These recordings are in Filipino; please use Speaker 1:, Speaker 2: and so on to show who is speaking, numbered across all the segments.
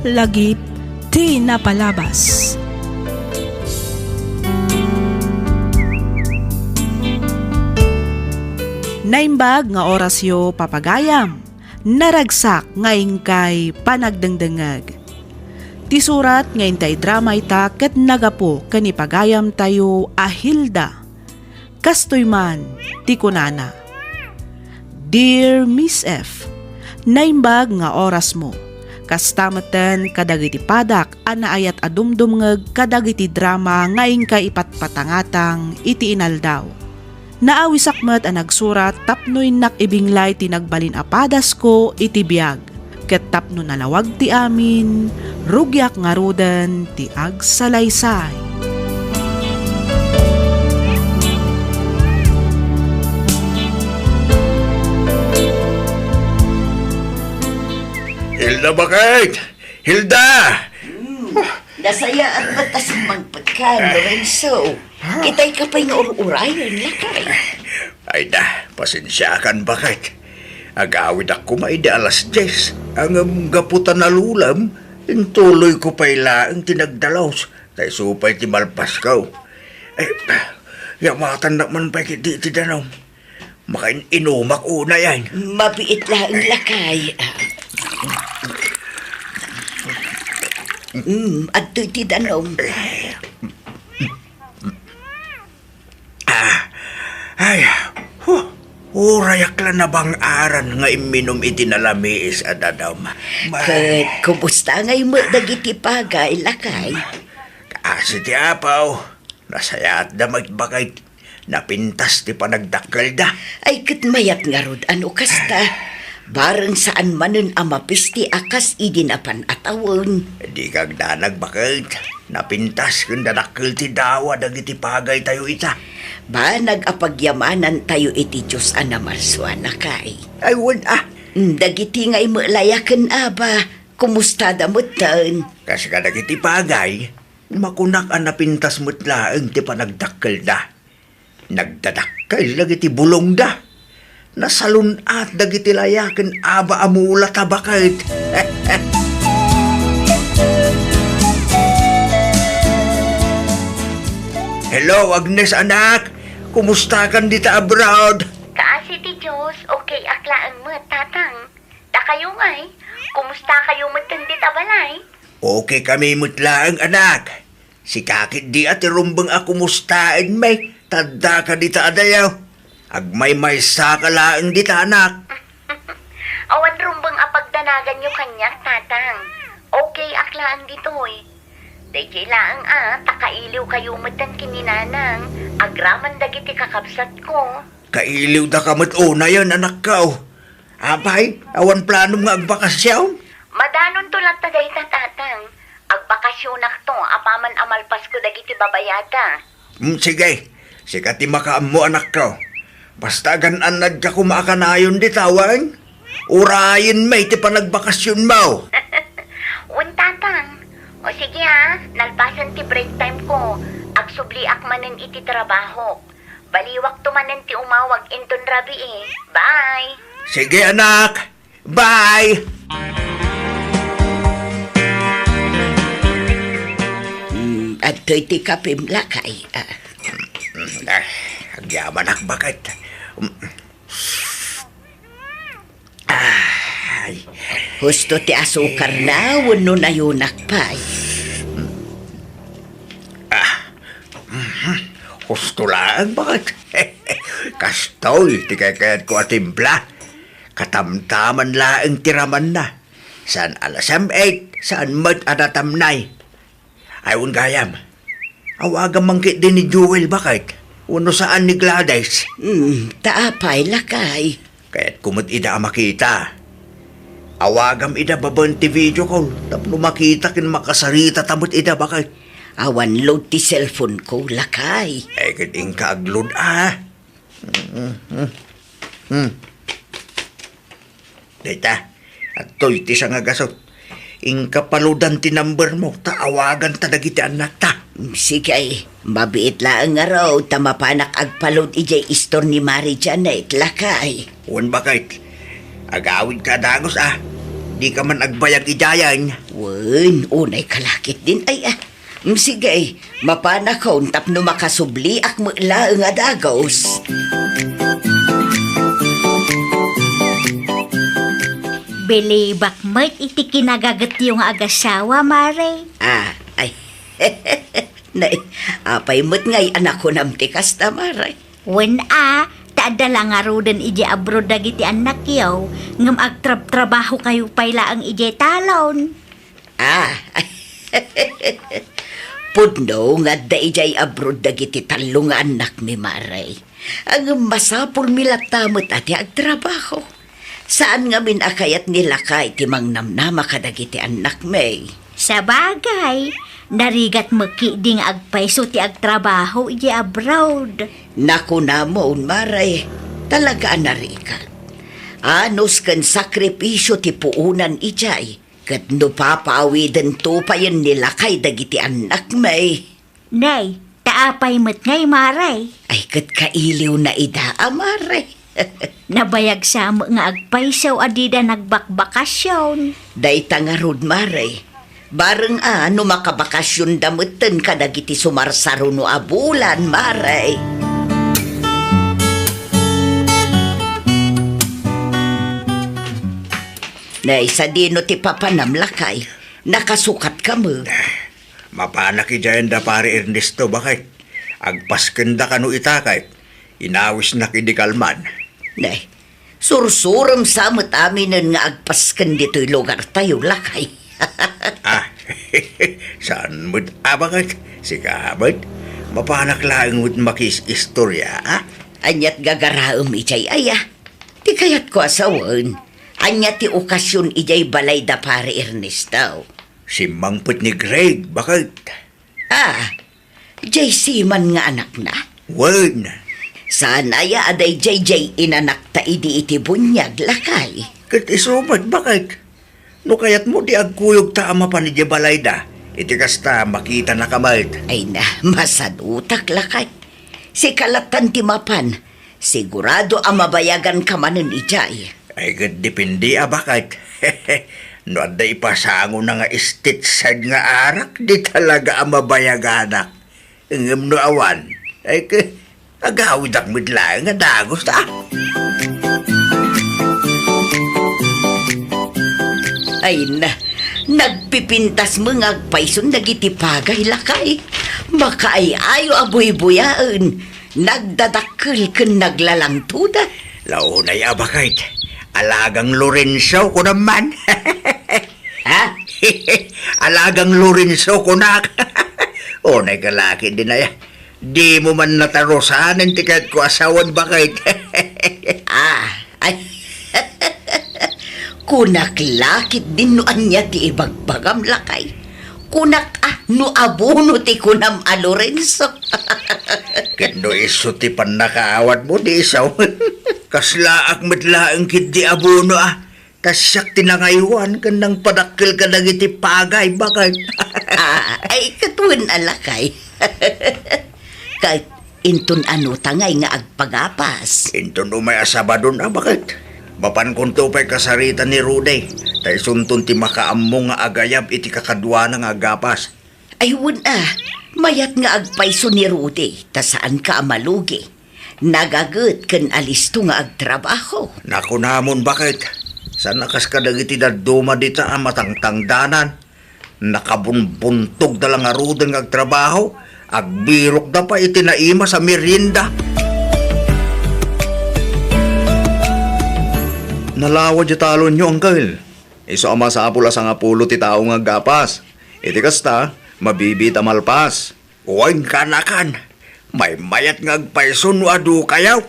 Speaker 1: Lagip ti napalabas. Naimbag nga orasyo papagayam, naragsak ngayon kay panagdengdengag. Ti surat ngayon tay drama ita ket nagapo kanipagayam tayo Ahilda. Kastoy man ti kunana. Dear Miss F, naimbag nga oras mo. Kastamatan kadagiti padak anaayat adumdumngeg kadagiti drama ngayon kay ipatpatangatang iti inaldaw. Naawisakmat ang nagsurat tapnoy nakibinglay tinagbalin apadas ko iti biyag. Ket tapno nalawag ti amin, rugyak nga rudan ti agsalaysay.
Speaker 2: Hilda bakit? Hilda!
Speaker 3: Nasaya at batas magpagkan, Lorenzo. Kitay ka pa'y nga urayon, lakay.
Speaker 2: Ay da, pasensyakan bakit? Agawid ako maida alas 10. Ang gaputan na lulam, intuloy ko pa'y laang tinagdalaws. Tay supay ti malpas ko. Yamatan naman pa'y kiti ti danom. Makain inumak una yan.
Speaker 3: Mabiit lang, lakay. Adto'y ti danom.
Speaker 2: Ay, urayak lang na bang aran nga iminom iti nalamiis at adam.
Speaker 3: Kat, kumusta ngay mo dagiti pagay, lakay?
Speaker 2: Kasi ti apaw, nasayat da magbakay, napintas ti panagdakkel da.
Speaker 3: Ay, kat mayat nga rod, ano kasta? Barang saan manun amapis ti akas idinapan atawon.
Speaker 2: Di kag danag bakit, napintas kung dadakkel ti dawa dagiti pagay tayo ita.
Speaker 3: Ba, nag-apagyamanan tayo iti Diyos anamalsuan na kay.
Speaker 2: Ay, wala.
Speaker 3: Dagiti ngay mo layakan aba, kumusta da mo tan?
Speaker 2: Kasi ka dagiti pagay, makunak ang napintas mo't laang ti panagdakkel da. Nagdadakkel dagiti bulong da. Nasalun at dagiti layakan aba amula tabakit. Hello, Agnes anak. Kumusta kan dita abroad?
Speaker 4: Kaasi ti Diyos, okay aklaan mo, tatang. Da kayo ngay, kumusta kayo matandit abalay?
Speaker 2: Okay kami mutlaang anak. Si kakit di at irumbang ako mustain may. Tanda ka dita adayaw. Agmay may sakalaan dita anak.
Speaker 4: Awan rumbang apagdanagan nyo kanya, tatang. Okay aklaan ditoy. Day kailangan takailiw kayo matan kininanang. Agraman dagiti kakabsat ko.
Speaker 2: Kailiw da ka una yan anak ka. Abay, awan plano nga agbakasyaw.
Speaker 4: Madanon to lang tagay tatang. Agbakasyonak to, apaman amalpas ko dagiti babayata.
Speaker 2: Sige, sikati makaam mo anak ka. Basta gananad ka kumakanayon di tawan. Urayin may ti panagbakasyon mo.
Speaker 4: Un tatang. O sige nalpasan ti break time ko. Agsubli akmanen iti trabaho. Baliwak tumanen ti umawag inton rabi eh. Bye!
Speaker 2: Sige anak, bye!
Speaker 3: Adto'y ti kapim, lakay.
Speaker 2: Agyaman ak bakit? Ay,
Speaker 3: Husto ti asukar na, wano na yunak pa'y.
Speaker 2: Gusto lang bakit? Kastoy, ti kayat ko atimpla. Katamtaman laang tiraman na. Saan alasam 8, saan mat adatamnay. Ayun gayam, awagang mangkit din ni Jewel bakit? Uno saan ni Gladys?
Speaker 3: Taapay, lakay.
Speaker 2: Kaya't kumot ida makita. Awagam ida babanti video call. Tapno makita kin makasarita tamot ida bakit?
Speaker 3: Awan load ti cellphone ko, lakay.
Speaker 2: Eh, kiting kaaglod Dita, at to'y ti sa nga gasot. Ingkapaludan ti number mo, taawagan ta dagiti anak ta.
Speaker 3: Sige, mabiit lang nga raw, tamapanak agpalod ijay istor ni Mary Janet, lakay.
Speaker 2: Wan bakit? Agawid ka dagos Di ka man agbayag idayan.
Speaker 3: Wen, unay kalakit din ay Sige, mapana ko tapno makasubli ak mula nga dagos.
Speaker 5: Belibak mo't iti kinagagat yung agasawa, Mare.
Speaker 3: Ay. Nay, apay mo't ngay anak ko namtikas ta, Maray.
Speaker 5: When taadala nga ro din iji abroad dagiti anak yaw, ngam agtrab-trabaho kayo payla ang iji talon.
Speaker 3: Ay. Pudno nga da ijay abroad dagiti talong nga anak mi Maray. Ang masapul milatamot ati agtrabaho. Saan nga minakayat nila kay timang namnama kadagiti anak may?
Speaker 5: Sa bagay, narigat makiding agpaiso ti agtrabaho iji abroad.
Speaker 3: Naku namon, Maray. Talaga narikat. Anos kan sakripisyo ti puunan ijay. Kat no papawiden to pa yun nila kay dagiti anak may.
Speaker 5: Nay, taapay mo't ngay, Maray.
Speaker 3: Ay kat kailiw na ida, Maray.
Speaker 5: Nabayag sa mo nga agpaisaw adida nagbakbakasyon.
Speaker 3: Day tangarod, Maray. Bareng no makabakasyon damutan kadagiti sumarsaro no abulan, Maray. Nay, sa dino ti papanamlakay, nakasukat ka mo.
Speaker 2: Mapanak ijayan da pare Ernesto, bakit? Agpaskenda ka no itakay. Inawis na kidikalman.
Speaker 3: Nay, sursuram samot aminin nga agpaskan dito'y lugar tayo lakay.
Speaker 2: Saan mo't bakit? Si Kabad, mapanak lang mo't makis istorya,
Speaker 3: Anyat gagaraom ijay Di kayat ko asawan. Anyat ti okasyon ijay balay da pare Ernesto.
Speaker 2: Si Mangput ni Greg, bakit?
Speaker 3: Jay Siman nga anak na.
Speaker 2: Wan.
Speaker 3: Sana aday jay inanak ta idi iti bunyag lakay.
Speaker 2: Kat isumad, bakit? No kayat mo di agkuyog ta ama pa ni Jabalayda. Iti kasta makita na kamait.
Speaker 3: Ay na, masadutak lakay. Si kalatan ti mapan, sigurado ang mabayagan ka manin ijay.
Speaker 2: Ay kat dipindi bakit? No ada ipasango na nga istitsad nga arak, di talaga ang mabayaganak. Ingam no awan. Ay agawid ak midlang nga dagos ta.
Speaker 3: Ay na, nagpipintas mga agpaisun nagitipagay lakay. Makaayayo abuy-buyaan. Nagdadakkel ken naglalangtuda.
Speaker 2: Launay bakit? Alagang Lorenzo ko naman. Alagang Lorenzo ko na. Onay kalaki din ay. Di mo man natarosan ang tikat ko asawan bakit?
Speaker 3: Ay. Kunak lakit din no anya ti ibagbagam lakay. Kunak no abono ti kunam a Lorenzo.
Speaker 2: Kendo iso ti pan nakaawat mo di isaw. Kaslaak matlaang kid di abono Tasyak tinangayuan ka ng padakil ka ng iti pagay bakit?
Speaker 3: Ay katuan alakay. Kahit inton tangay nga agpagapas.
Speaker 2: Inton umay asabadon bakit? Mapan kung tupay kasarita ni Rude. Tay suntun ti makaammo nga agayab iti kakadwa ng agapas.
Speaker 3: Ay wun mayat nga agpaiso ni Rudy, ta saan ka amalugi. Nagagut ken alisto nga agtrabaho.
Speaker 2: Naku namon bakit? Sana kas kadagiti daduma dita matangtangdanan. Nakabunbuntog da lang Rude nga agtrabaho. Agbirok da pa iti naima sa merienda.
Speaker 6: Nalawa di talon nyo, Uncle. Iso ama sa apula sa nga pulo ti tao nga gapas. Iti kasta, mabibit amalpas.
Speaker 2: Uwag kanakan. May mayat nga agpaiso no adu kayaw.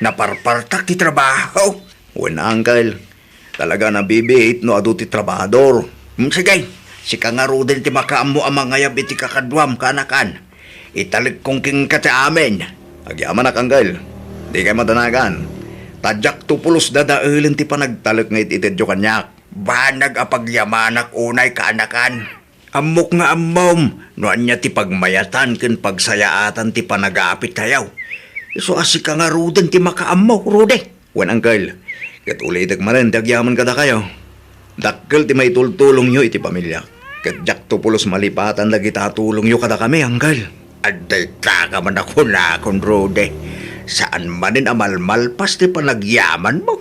Speaker 2: Naparpartak ti trabaho.
Speaker 6: Wala, Uncle. Talaga nabibit no adu ti trabahador.
Speaker 2: Sige, si kangarudin ti makaammo ang mangayab iti kakadwam kanakan. Italig kong king ka sa amin.
Speaker 6: Agyaman na, Uncle. Di kayo madanagan. Tadyak tupulos dadailin ti panagtalek nga itidyo kanyak.
Speaker 2: Banag apagyamanak unay kaanakan. Amok nga ammom, noan niya ti pagmayatan ken pagsayaatan ti panagapit tayaw. Iso asi ka nga Ruden ti makaamok, Rude.
Speaker 6: Wan, Uncle. Kat ulitak marin, ti agyaman kada kayo. Dakkel ti may tultulong nyo iti pamilya. Kat jak tupulos malipatan lagi tatulong nyo kada kami, Anggal.
Speaker 2: Aday taka man ako na akong Rode. Saan manin amalmalpas ti panagyaman mo?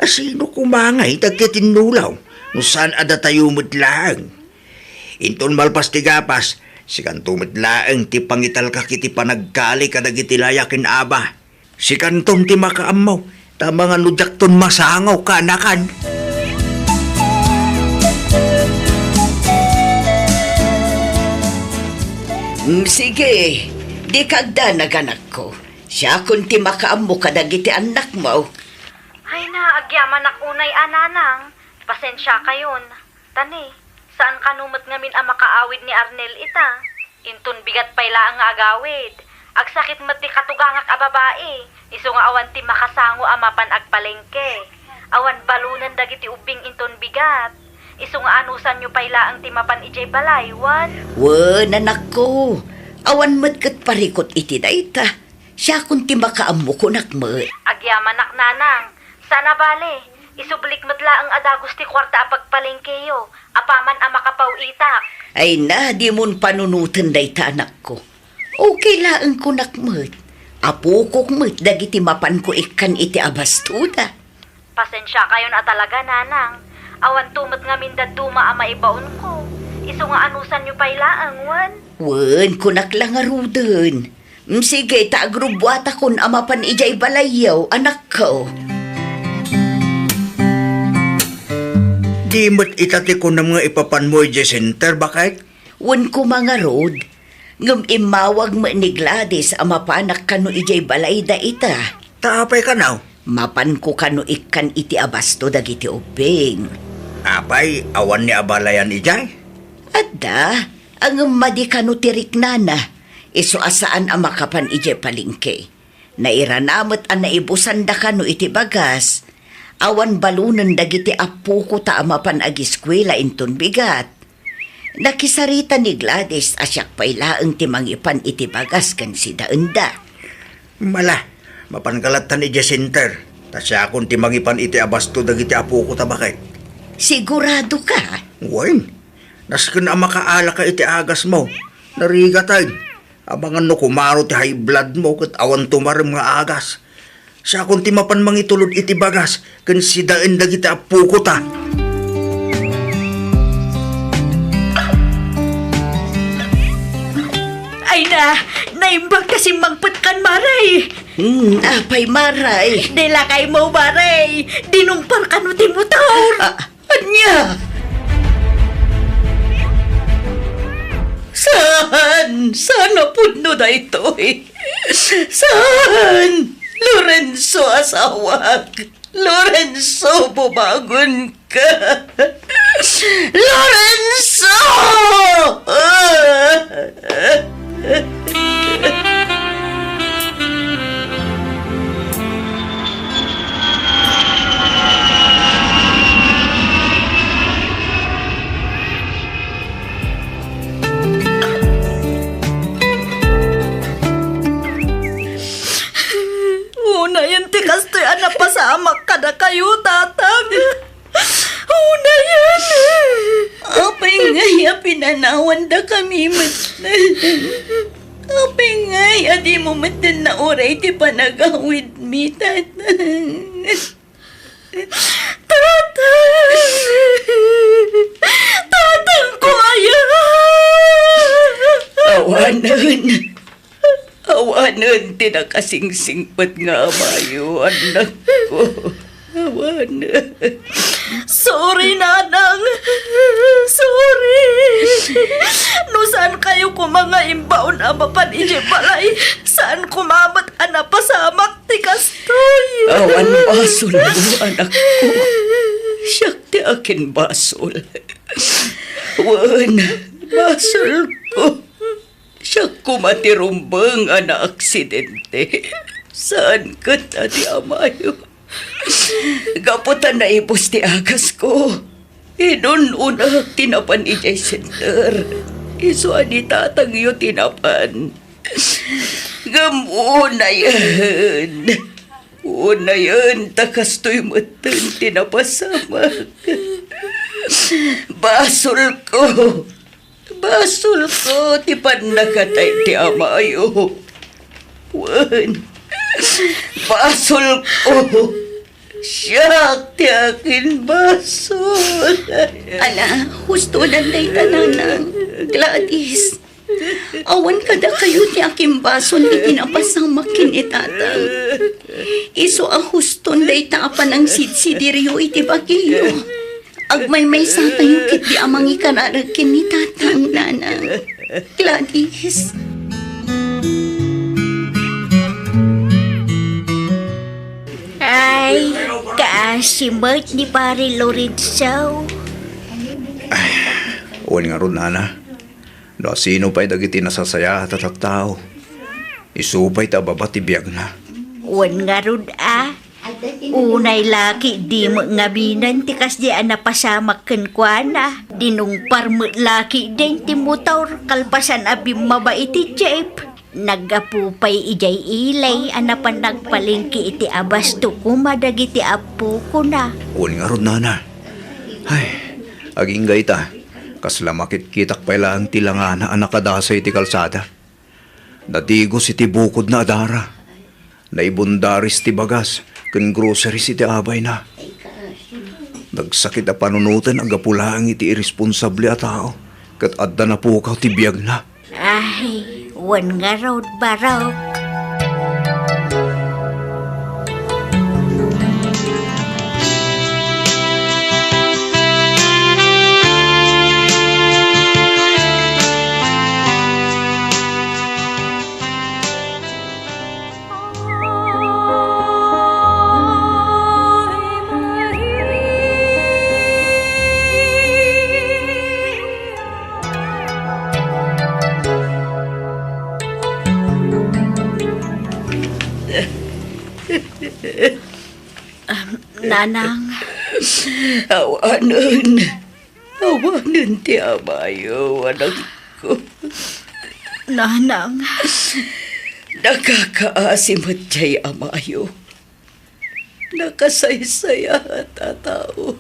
Speaker 2: Asino kumangay tagkitinulaw? No saan ada tayo lang? Inton malpas ti gapas, si kantumit laeng ti pangital ka kiti panagkali kadagiti layakin aba. Si kantom ti makaamaw, tama nga nudyak ton masangaw kanakan.
Speaker 3: Sige, di kagda naganak ko. Siya kung ti makaammo kadagiti anak mo.
Speaker 7: Ay na, agyaman ak unay ananang. Pasensya kayon. Tani, saan kanumot ngamin ang makaawid ni Arnel ita? Intun bigat payla ang agawid. Agsakit mati katugangak a babae. Iso nga awan ti makasango amapan agpalengke. Awan balunan dagiti ubing intun bigat. Iso nga anusan nyo payla ang timapan ijay balay, wan?
Speaker 3: Wan, anak ko. Awan matkat parikot iti dayta. Siya kung ti makaammo ko nakmat.
Speaker 7: Agyaman ak nanang. Sana bale, isublik matla ang adagos ti kwarta apagpalengkeyo. Apaman ang makapaw itak.
Speaker 3: Ay na, di mon panunutan dayta anak ko. Okay laang ko nakmat. Apukok mat dagiti mapan ko ikan iti abastuda.
Speaker 7: Pasensya kayo na talaga, nanang. Awan tumat nga mindad duma ang maibaon ko. Iso nga anusan nyo paylaang, wan?
Speaker 3: Wan, kunak lang arudan. Sige, taagrubwata kun amapan ijay balayaw, anak ko.
Speaker 2: Di mo't itati ko ng mga ipapan mo ijay center, bakit?
Speaker 3: Wan ko mga rod. Ngam imawag mo ni Gladys amapanak kano ijay balay da ita.
Speaker 2: Taapay ka now.
Speaker 3: Mapan ko kano ikan iti abasto dagiti ubing.
Speaker 2: Apay, awan ni abalayan ijay.
Speaker 3: Adda, ang madi kano tirik nana. Iso asaan ang makapan ije palingke. Nairanamot ang naibusan da kano iti bagas. Awan balunan dagiti apu ko ta amapan agiskwela inton bigat. Nakisarita ni Gladys asyak paylaang timangipan iti bagas kan si daenda.
Speaker 2: Mala, mapankalatan ijay center. Tasya akong timangipan iti abasto dagiti apu ko tabakit.
Speaker 3: Sigurado ka?
Speaker 2: Wain, naskin ang makaala ka iti agas mo. Narigatay. Abangan no kumaro ti high blood mo kat awan tumarim nga agas. Sa akong timapan mangitulod iti bagas kan si daen dagiti apu ko ta.
Speaker 5: Ay na, naimbag kasi mangpatkan maray.
Speaker 3: Apay maray.
Speaker 5: Dila kay mo maray. Dinumpar ka no ti motor.
Speaker 3: Anya? Saan? Saan napudno na ito eh? Saan? Lorenzo asawag. Lorenzo, bumagon ka. Lorenzo!
Speaker 5: Una yan ti kastoy anak pasamak kada kayo tatang. Una yan.
Speaker 3: Apay nga pinanawan da kami matnan. Apay nga adi mo matnan na oray ti panagawid mi tatang.
Speaker 5: Tatang ko ayan.
Speaker 3: Awanan. Awanan tinakasingsingpat nga amayo, anak ko. Awanan.
Speaker 5: Sorry, nanang. Sorry. No saan kayo ko mga imbaon amapan ije balay? Saan kumamat ana pasamak ti kastoy?
Speaker 3: Awan basol mo, anak ko. Siyak ti akin basol. Wan, basol ko. Siyak kumatirumbang ana aksidente. Saan ka ti amayo? Gaputan na ibos ti agas ko. Inun-una tinapan ijay center. Iso ani tatang yo tinapan. Una yan. Una yan, takastoy matan tinapasamak. Basol ko. Basol ko. Ti panakatay ti amayo. Wan. Basol ko. Siyak ti akin basol. Ala, husto lang day tananang. Gladys. Awan kada kayo ti aking basol itinapasang makinitatang. Iso ang huston day taapan ang sidsidiryo iti bagyo. Agmay-may sa tayo kit di amang ikanarag kinitatang nanang. Gladys.
Speaker 5: Ay, kaasimot ni Pare Lorenzo.
Speaker 6: Uwan nga ron, nana. No, sino pa'y dagiti nasasaya at tao. Isupay ta babat ibiyag na.
Speaker 5: Wan nga rod Unay laki di mo nga binan ti kas di napasamak ken kuana. Dinungpar mo laki din ti motor kalpasan abim mabaiti jeep. Nagapupay ijay ilay anapan nagpalingki iti abasto kumadag iti apo ko na.
Speaker 6: Uwan nga ron, nana. Ay, aging gayta. Kasla makitkitak pa ilang tilangana ang nakadasay iti kalsada. Nadigos iti bukod na adara. Naibundaris ti bagas, ken groceries iti abay na. Nagsakit a panunutan ang gapulaang iti irresponsable a tao. Kat adda na pukaw ti biyag na.
Speaker 5: Ay, wan nga raw barok. Nanang,
Speaker 3: Awanan. Awanan ti amayo, anak ko.
Speaker 5: nanang,
Speaker 3: Nakakaasimot jay amayo. Nakasaysaya tatao.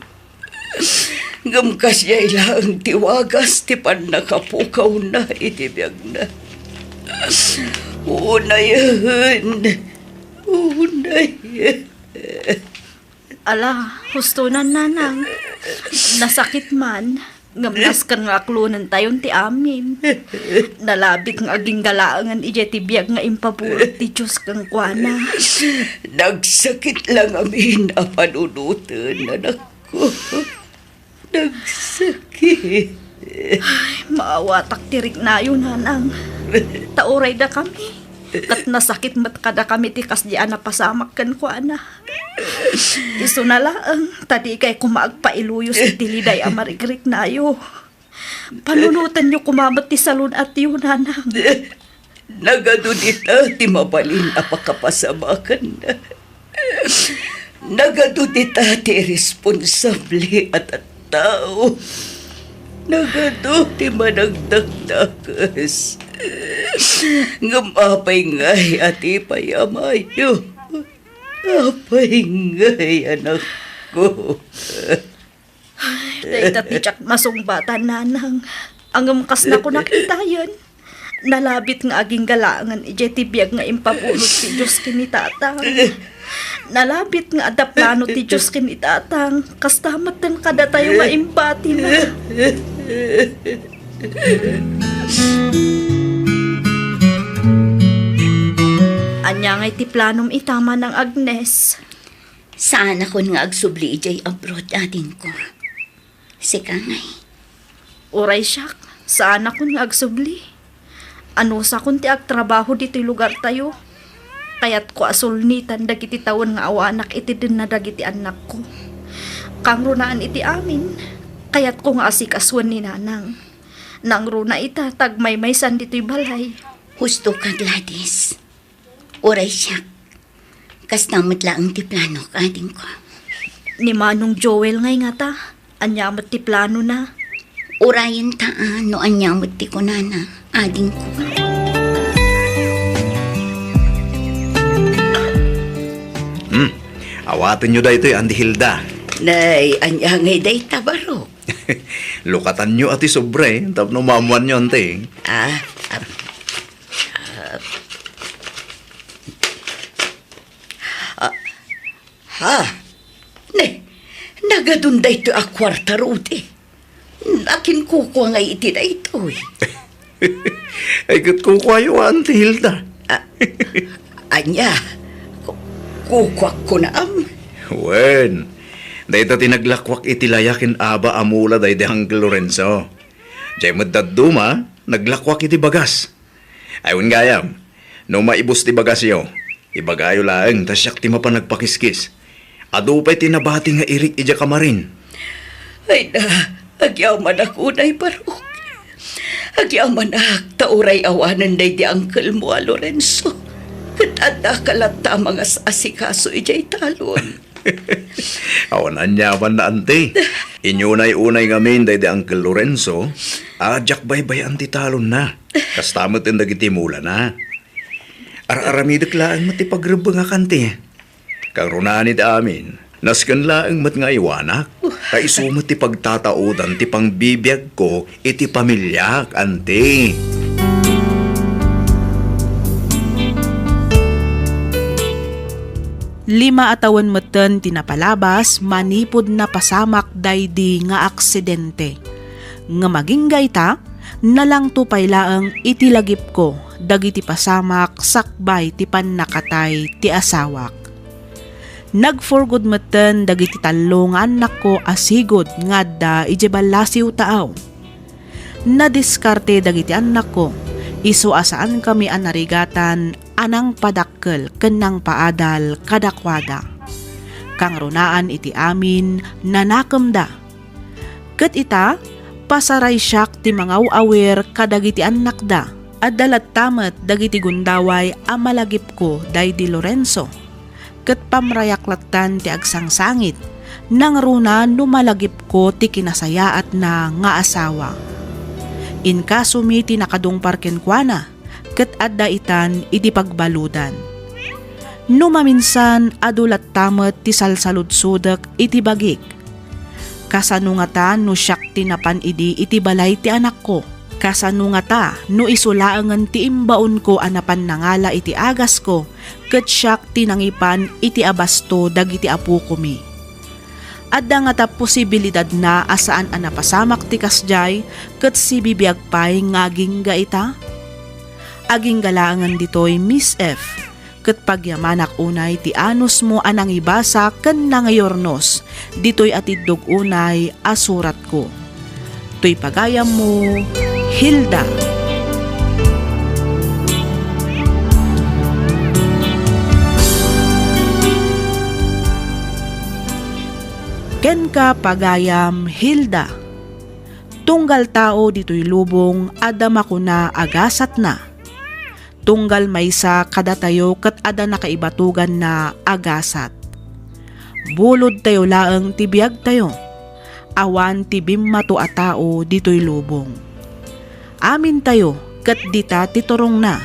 Speaker 3: Gamkas jay lang tiwagas ti pan nakapukaw na itibiyag na. Unayan. Unayan.
Speaker 7: Ala, husto na nanang. Nasakit man. Ngamnas kan nga aklunan tayon ti amin. Nalabit nga aging galaangan ije ti biyag nga impabulot ti Diyos kang kuana.
Speaker 3: Nagsakit lang amin a panunutan, anak ko. Nagsakit.
Speaker 7: Maawatak tirik na yun, nanang. Tauray da kami. Kat nasakit mat kada kami ti kas di pasamak kan kuana. Iso na lang, tadi kay kumaagpailuyos iti liday amarigrik na yo. Panunutan nyo kumamat ti salon at yun, nanang.
Speaker 3: Nagadudita ti mabalin apakapasamakan na. Nagadudita ti responsable at tao. Nagaduti managdagdagas. Ngamapay ngay ati payamayo. Apay ngay anak ko.
Speaker 7: Dahil tatitsak masungbatan, nanang. Ang kas na ko nakita yan. Nalabit nga aging galangan ije ti biyag nga impapulot ti Diyos kinitatang. Nalabit nga adaplano ti Diyos kinitatang. Kastamat din kada tayo nga imbati na. Anya nga iti planom itama ng Agnes.
Speaker 3: Saan ako nga agsubli ijay abroad atin ko. Sika ngay.
Speaker 7: Uray siyak, saan ako nga agsubli? Ano sa kunti agtrabaho dito'y lugar tayo? Kaya't ko asulnitan dagiti tawon nga awanak iti din na dagiti anak ko. Kang runaan iti amin, kaya't ko nga asikaswan ni nanang. Nang runa ita, tagmay-maysan dito'y balay.
Speaker 3: Husto ka, Gladys. Uray siya. Kastamot lang ti plano ka atin ko.
Speaker 7: Ni Manong Joel ngay nga ta, anyamat ti plano na.
Speaker 3: Urayan taan no anyamot ti kunana, ading ko.
Speaker 6: Awatin nyo da ito'y Andi Hilda.
Speaker 3: Nay, anyangay day tabaro.
Speaker 6: Lukatan nyo ati sobre, tapno mamuan nyo ante.
Speaker 3: Ah, ha? Ne, nagadunday to a kwarta rute. Akin kukuha nga iti na ito eh.
Speaker 6: Ay kat kukwayo ante Hilda.
Speaker 3: Anya, kukuha ko na
Speaker 6: Wen, day ta tinaglakwak itilayakin aba amula day de Uncle Lorenzo. Jay madaduma, naglakwak iti bagas. Ayun gayam, no maibos ti bagas yo, ibagayo laeng tasyak ti mapanagpakiskis. Adupay tinabati nga irik ija kamarin.
Speaker 3: Ay na, agyaman ako na'y parok. Agyaman tauray awanan day di Uncle mo, Lorenzo. Katanda kalata mga asikaso ijay talon.
Speaker 6: Awanan yaman na ante. Inyunay-unay ngamin day di Uncle Lorenzo, ajak baybay anti talon na. Kastamot yung dagitimula na. Ar-aramidak laang matipagrubang nga kanti. Kang runani ti amin, naskan laang mat nga iwanak. Kaisumat ti pagtataudan ti pangbibiyag ko iti pamilyak, ante.
Speaker 1: Lima atawan meten tinapalabas manipod na pasamak daydi nga aksidente. Nga maging gayta, nalang tupay laang itilagip ko dagiti pasamak sakbay ti pannakatay ti asawak. Nagforgod meten dagiti tallo nga anak ko asigod ngadda ijebalasiw taaw. Nadiskarte dagiti anak ko, iso asaan kami anarigatan anang padakkel kenang paadal kadakwada. Kang runaan iti amin nanakemda. Ket ita, pasaray siyak ti mga awer kadagiti anak da, at dalat tamet dagiti gundaway amalagip ko daydi Lorenzo. Ket pamrayaklatan ti agsangsangit, nang runa numalagip ko ti kinasayaat na nga asawa. Inkasumi ti nakadungpar kenkwana, ket adda itan iti pagbaludan. Numaminsan adulat tamet ti salsaludsudek iti bagik. Kasanungata no siyak tinapan iti balay ti anak ko. Kasanungata no isulaangan ti imbaon ko anapan nangala iti agas ko, ket siyak tinangipan iti abasto dagiti apu kumi. Adda nga ta posibilidad na asaan anapasamak ti kasjay ket si bibiyag pay ngaging gaita. Aging galangan ditoy Miss F. Ket pagyamanak unay ti anus mo anang ibasa ken nangayornos, ditoy atidog unay asurat ko. Toy pagayam mo, Hilda. Ken ka pagayam, Hilda. Tunggal tao ditoy lubong adama ko na agasat na. Tunggal maysa kada tayo ket ada nakaibatugan na agasat. Bulod tayo laeng tibiyag tayo. Awan tibim mato a tao ditoy lubong. Amin tayo ket dita titurong na.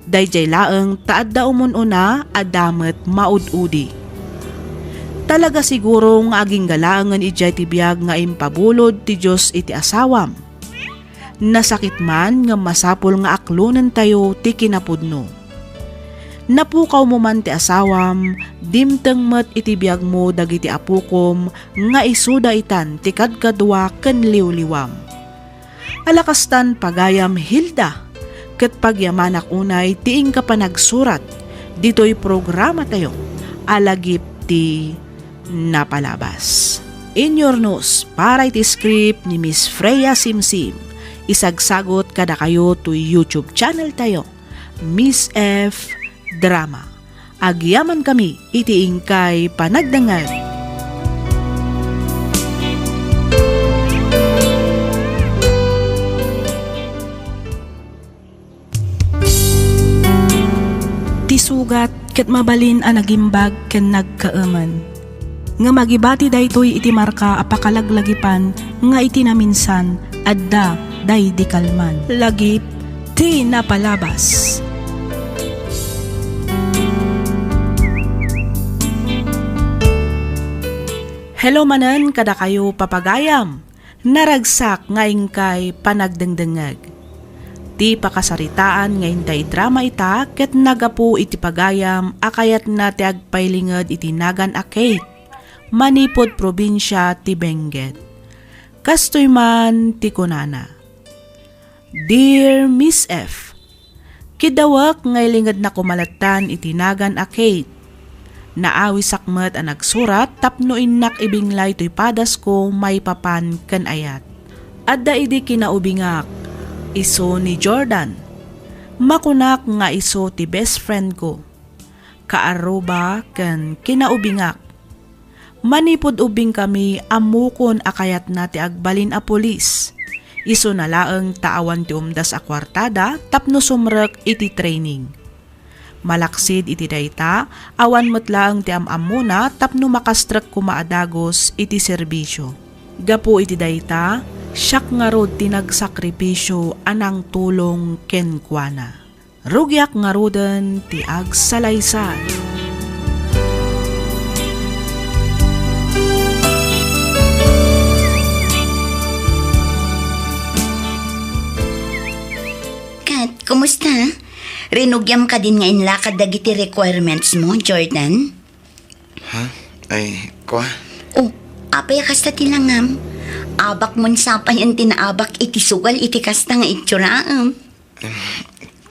Speaker 1: Dayjay laeng taadda umununa adamet maud-udi. Talaga siguro nga aging galangan ijay tibiyag nga impabulod ti Diyos iti asawam. Nasakit man nga masapul nga aklunan tayo ti kinapudno. Napukaw mo man ti asawam, dimteng met iti biyag mo dagiti apukom nga isuda itan ti kadkadwa ken liwliwam. Alakastan pagayam, Hilda, ket pagyamanak unay tiing ka panagsurat, dito'y programa tayo, alagip ti napalabas. In your news, para iti script ni Miss Freya Simsim, isagsagot kada kayo to YouTube channel tayo, Miss F Drama. Agyaman kami iti ingkay panagdangan.
Speaker 8: Tisugat ket mabalin a nagimbag ken nagkaaman. Nga magibati daytoy iti marka apakalaglagipan nga iti naminsan adda day di kalman. Lagip ti napalabas.
Speaker 1: Hello manen kada kayo papagayam. naragsak ngayon kay panagdengdengag. Ti pakasaritaan ngayon tay drama ita ket nagapu iti pagayam akayat na ti agpailinged iti nagan a Kate, manipod probinsya ti Benguet. Kastoy man ti kunana. Dear Miss F, kidawak ngay linged na kumalatan iti nagan a Kate. Naawi sakmet ang nagsurat tapno innak ibinglay to'y padas ko may papan kan ayat. Adda idi kinaubingak, iso ni Jordan. Makunak nga iso ti best friend ko. Kaaruba kan kinaubingak. Manipod ubing kami amukon akayat na ti agbalin a pulis. Iso na laeng taawan ti umdas a kwartada tapno sumrek iti training. Malaksid iti dayta, awan metlaang ti amamuna tapno makastrak kumaadagos iti serbisyo. Gapo iti dayta, siyak nga rod tinagsakripisyo anang tulong ken kuana. Rugyak nga roden ti agsalaysay.
Speaker 3: Kat, kumusta? Rinugyam ka din ngayon lakad dagiti requirements mo, Jordan?
Speaker 6: Ha? Ay, kwa?
Speaker 3: Oh, apay kasta tilangam. Abak mon sapay ang tinaabak iti sugal iti kasta nga itsuraam.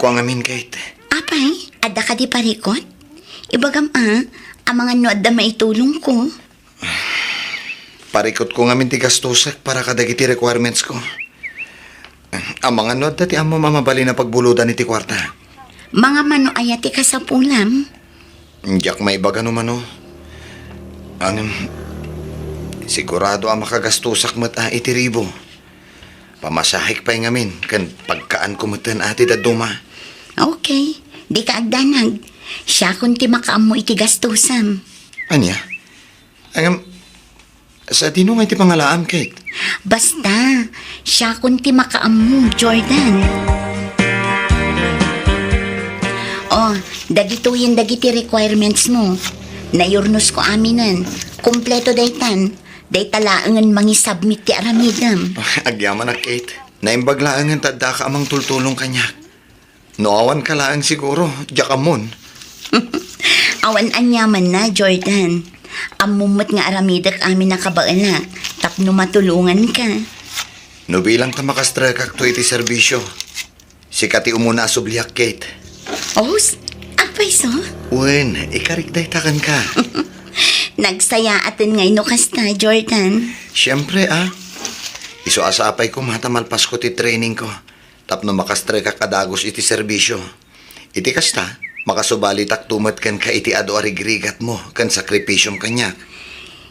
Speaker 6: Kwa ngamin, Kate.
Speaker 3: Apay, adda ka di parikot? Ibagam ang mga nuad da maitulong ko.
Speaker 6: Parikot ko ngamin ti gastusak para kadagiti requirements ko. Ang mga nod dati amo mamabali na pagbuludan iti kwarta.
Speaker 3: Mga mano ayati ka sa pulam.
Speaker 6: Diyak may baga no mano. Sigurado ang makagastusak mat iti ribo. Pamasahik pa'y ngamin, kan pagkaan kumatan ati daduma.
Speaker 3: Okay, di ka agdanag. Siya kung ti makaam mo iti gastusam.
Speaker 6: Anya? Sa tino nga iti pangalaam, Kate?
Speaker 3: Basta, siya kung ti makaam mo, Jordan. Oh, dagituyin dagiti requirements mo. Nayurnos ko aminan. Kompleto daytan. Daytalaangan mangisubmit ti aramidam.
Speaker 6: Agyaman na, Kate. Naimbaglaangan tadda ka amang tultulong kanya. Noawan ka laang siguro, diyakamon.
Speaker 3: Awan anyaman na, Jordan. Amumot nga aramidak amin nakabaalak. Tapno matulungan ka.
Speaker 6: No bilang ta makastrekak to iti serbisyo. Sikati umuna asubliak, Kate.
Speaker 3: Oh, apay so?
Speaker 6: Wen, ikarigday takan ka.
Speaker 3: Nagsaya atin ngay no kasta, Jordan.
Speaker 6: Siyempre, Iso asapay ko matamalpas ko ti training ko. Tapno makastrekak kadagos iti serbisyo. Iti kasta, makasubali taktumat kan ka iti ado arigrigat mo kan sakripisyong kanyak.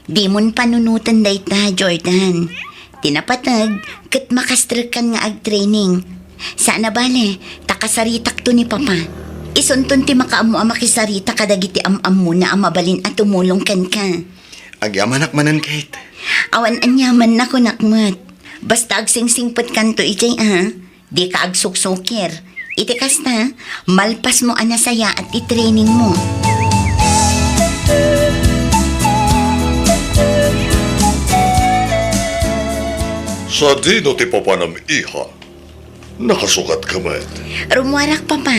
Speaker 3: Di mon panunutan dayta, Jordan. Tinapatag, kat makastrek kan nga ag-training. Sana bale, takasaritak to ni Papa. Isunton ti makaamu ang makisarita kadagiti am-am mo na amabalin at tumulong kan ka.
Speaker 6: Agyaman akmanan, Kate.
Speaker 3: Awan anyaman na ko nakmat. Basta agsingsingpot kanto ijay di ka agsuksukir. Iti kasta, malpas mo anasaya at i-training mo.
Speaker 9: Sa dino ti papanam iha, nakasukat ka met.
Speaker 3: Rumwarak Papa,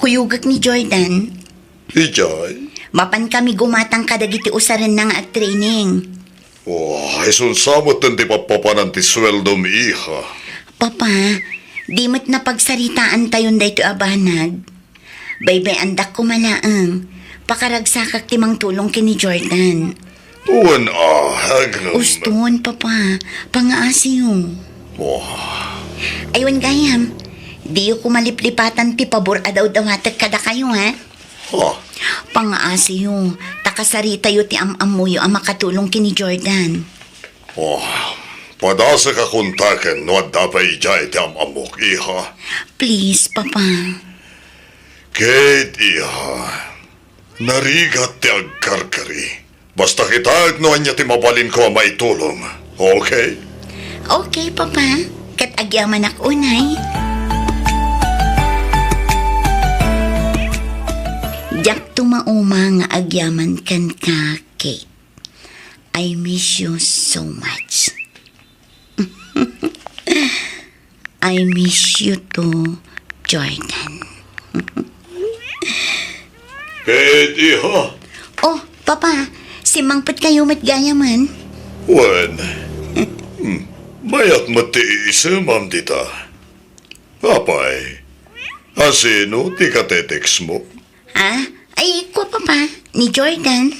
Speaker 3: kuyugak ni Jordan.
Speaker 9: Ijay,
Speaker 3: Mapan kami gumatang kadagiti usaran na nga ag-training.
Speaker 9: isun samot ti papanan ti sweldo mi iha.
Speaker 3: Papa, di mo't napagsaritaan tayon dayto abanag. Baybay andak ko malaang. Pakaragsakak timang tulong kini Jordan.
Speaker 9: Uwan hagam.
Speaker 3: Uston, Papa. Pangaasiyo. Aywan gayam. Di ko maliplipatan ti pabor adaw-dawatek kada kayo, ha? Pangaasiyo. Takasarita yo ti am-amuyo ang makatulong kini Jordan.
Speaker 9: Padasa ka kuntaken no adda pa ijay ti amamok iha.
Speaker 3: Please, Papa.
Speaker 9: Kate iha, narigat ti agkarkari. Basta kitag no anya ti mabalin ko ang maitulong. Okay?
Speaker 3: Okay, Papa. Kat agyaman ak unay. Diyak tumauma nga agyaman kan ka, Kate. I miss you so much. I miss you too, Jordan.
Speaker 9: Kate, iha.
Speaker 3: Oh, Papa, si Mangpet kayo matgayaman.
Speaker 9: Wen. Mayat matiisa, ma'am dita. Apay. Asino ti katetex mo?
Speaker 3: Ha? Ay, ko Papa, ni Jordan.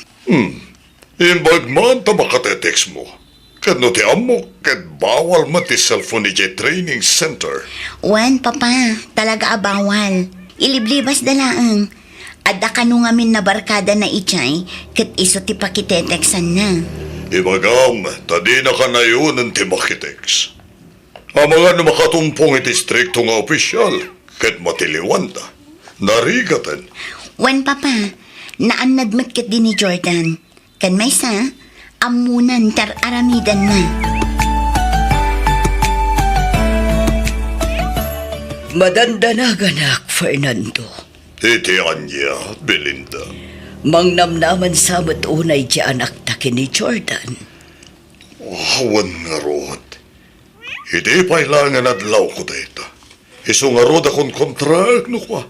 Speaker 9: Imbag man ta makatetex mo. Kad no ti amo, kad bawal man ti cellphone ni J Training Center.
Speaker 3: Wan, Papa, talaga abawal. Iliblibas dalaang. Adda ka nung amin na barkada na ichay, kat iso ti pakiteteksan na.
Speaker 9: Ibagam, tadi na ka na yun ang ti makitex. Ang mga na makatumpong iti strikto nga opisyal, kad matiliwan ta. Narigatan.
Speaker 3: Wan, Papa, naannadmat kat din ni Jordan. Kan may sa, amunan tar aramidan na.
Speaker 10: Madandanagan, Fernando.
Speaker 9: Iti Anya, Belinda.
Speaker 10: Mangnamnaman samat unay ti anak ta kini Jordan.
Speaker 9: Awan nga rod. Iti pailangan adlaw ko dito. Iso nga rod akong kontrakt no kwa.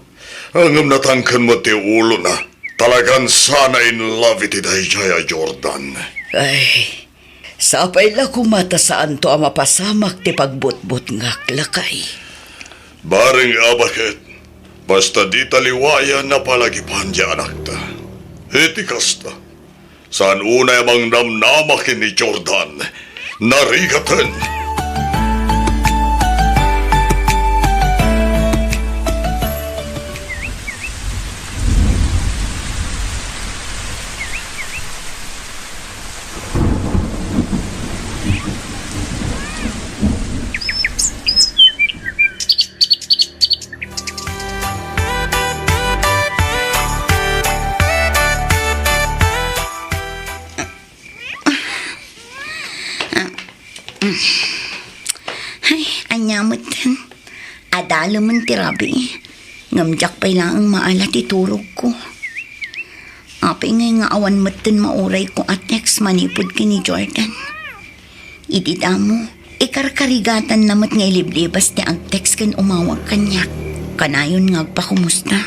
Speaker 9: Angam natangkan mo ti ulo na. Talagang sana in love iti Jaya Jordan.
Speaker 10: Ay, sapay la kumata saan to ang mapasamak ti pagbutbut nga klakay.
Speaker 9: Baring abakit. Basta di taliwayan na palagipan di anak ta. Iti kasta. Saan unay mang namnamakin ni Jordan. Narigatan.
Speaker 3: Ay, anyamot tan. Adalo man tirabi. Ngamjak pa lang ang maalat iturog ko. Apay ngay nga awan matan mauray ko at text manipod ka ni Jordan. Idita mo, ikarkarigatan namat nga iliblibas ti ag text kan umawag kanya. Kanayon nga agpakumusta.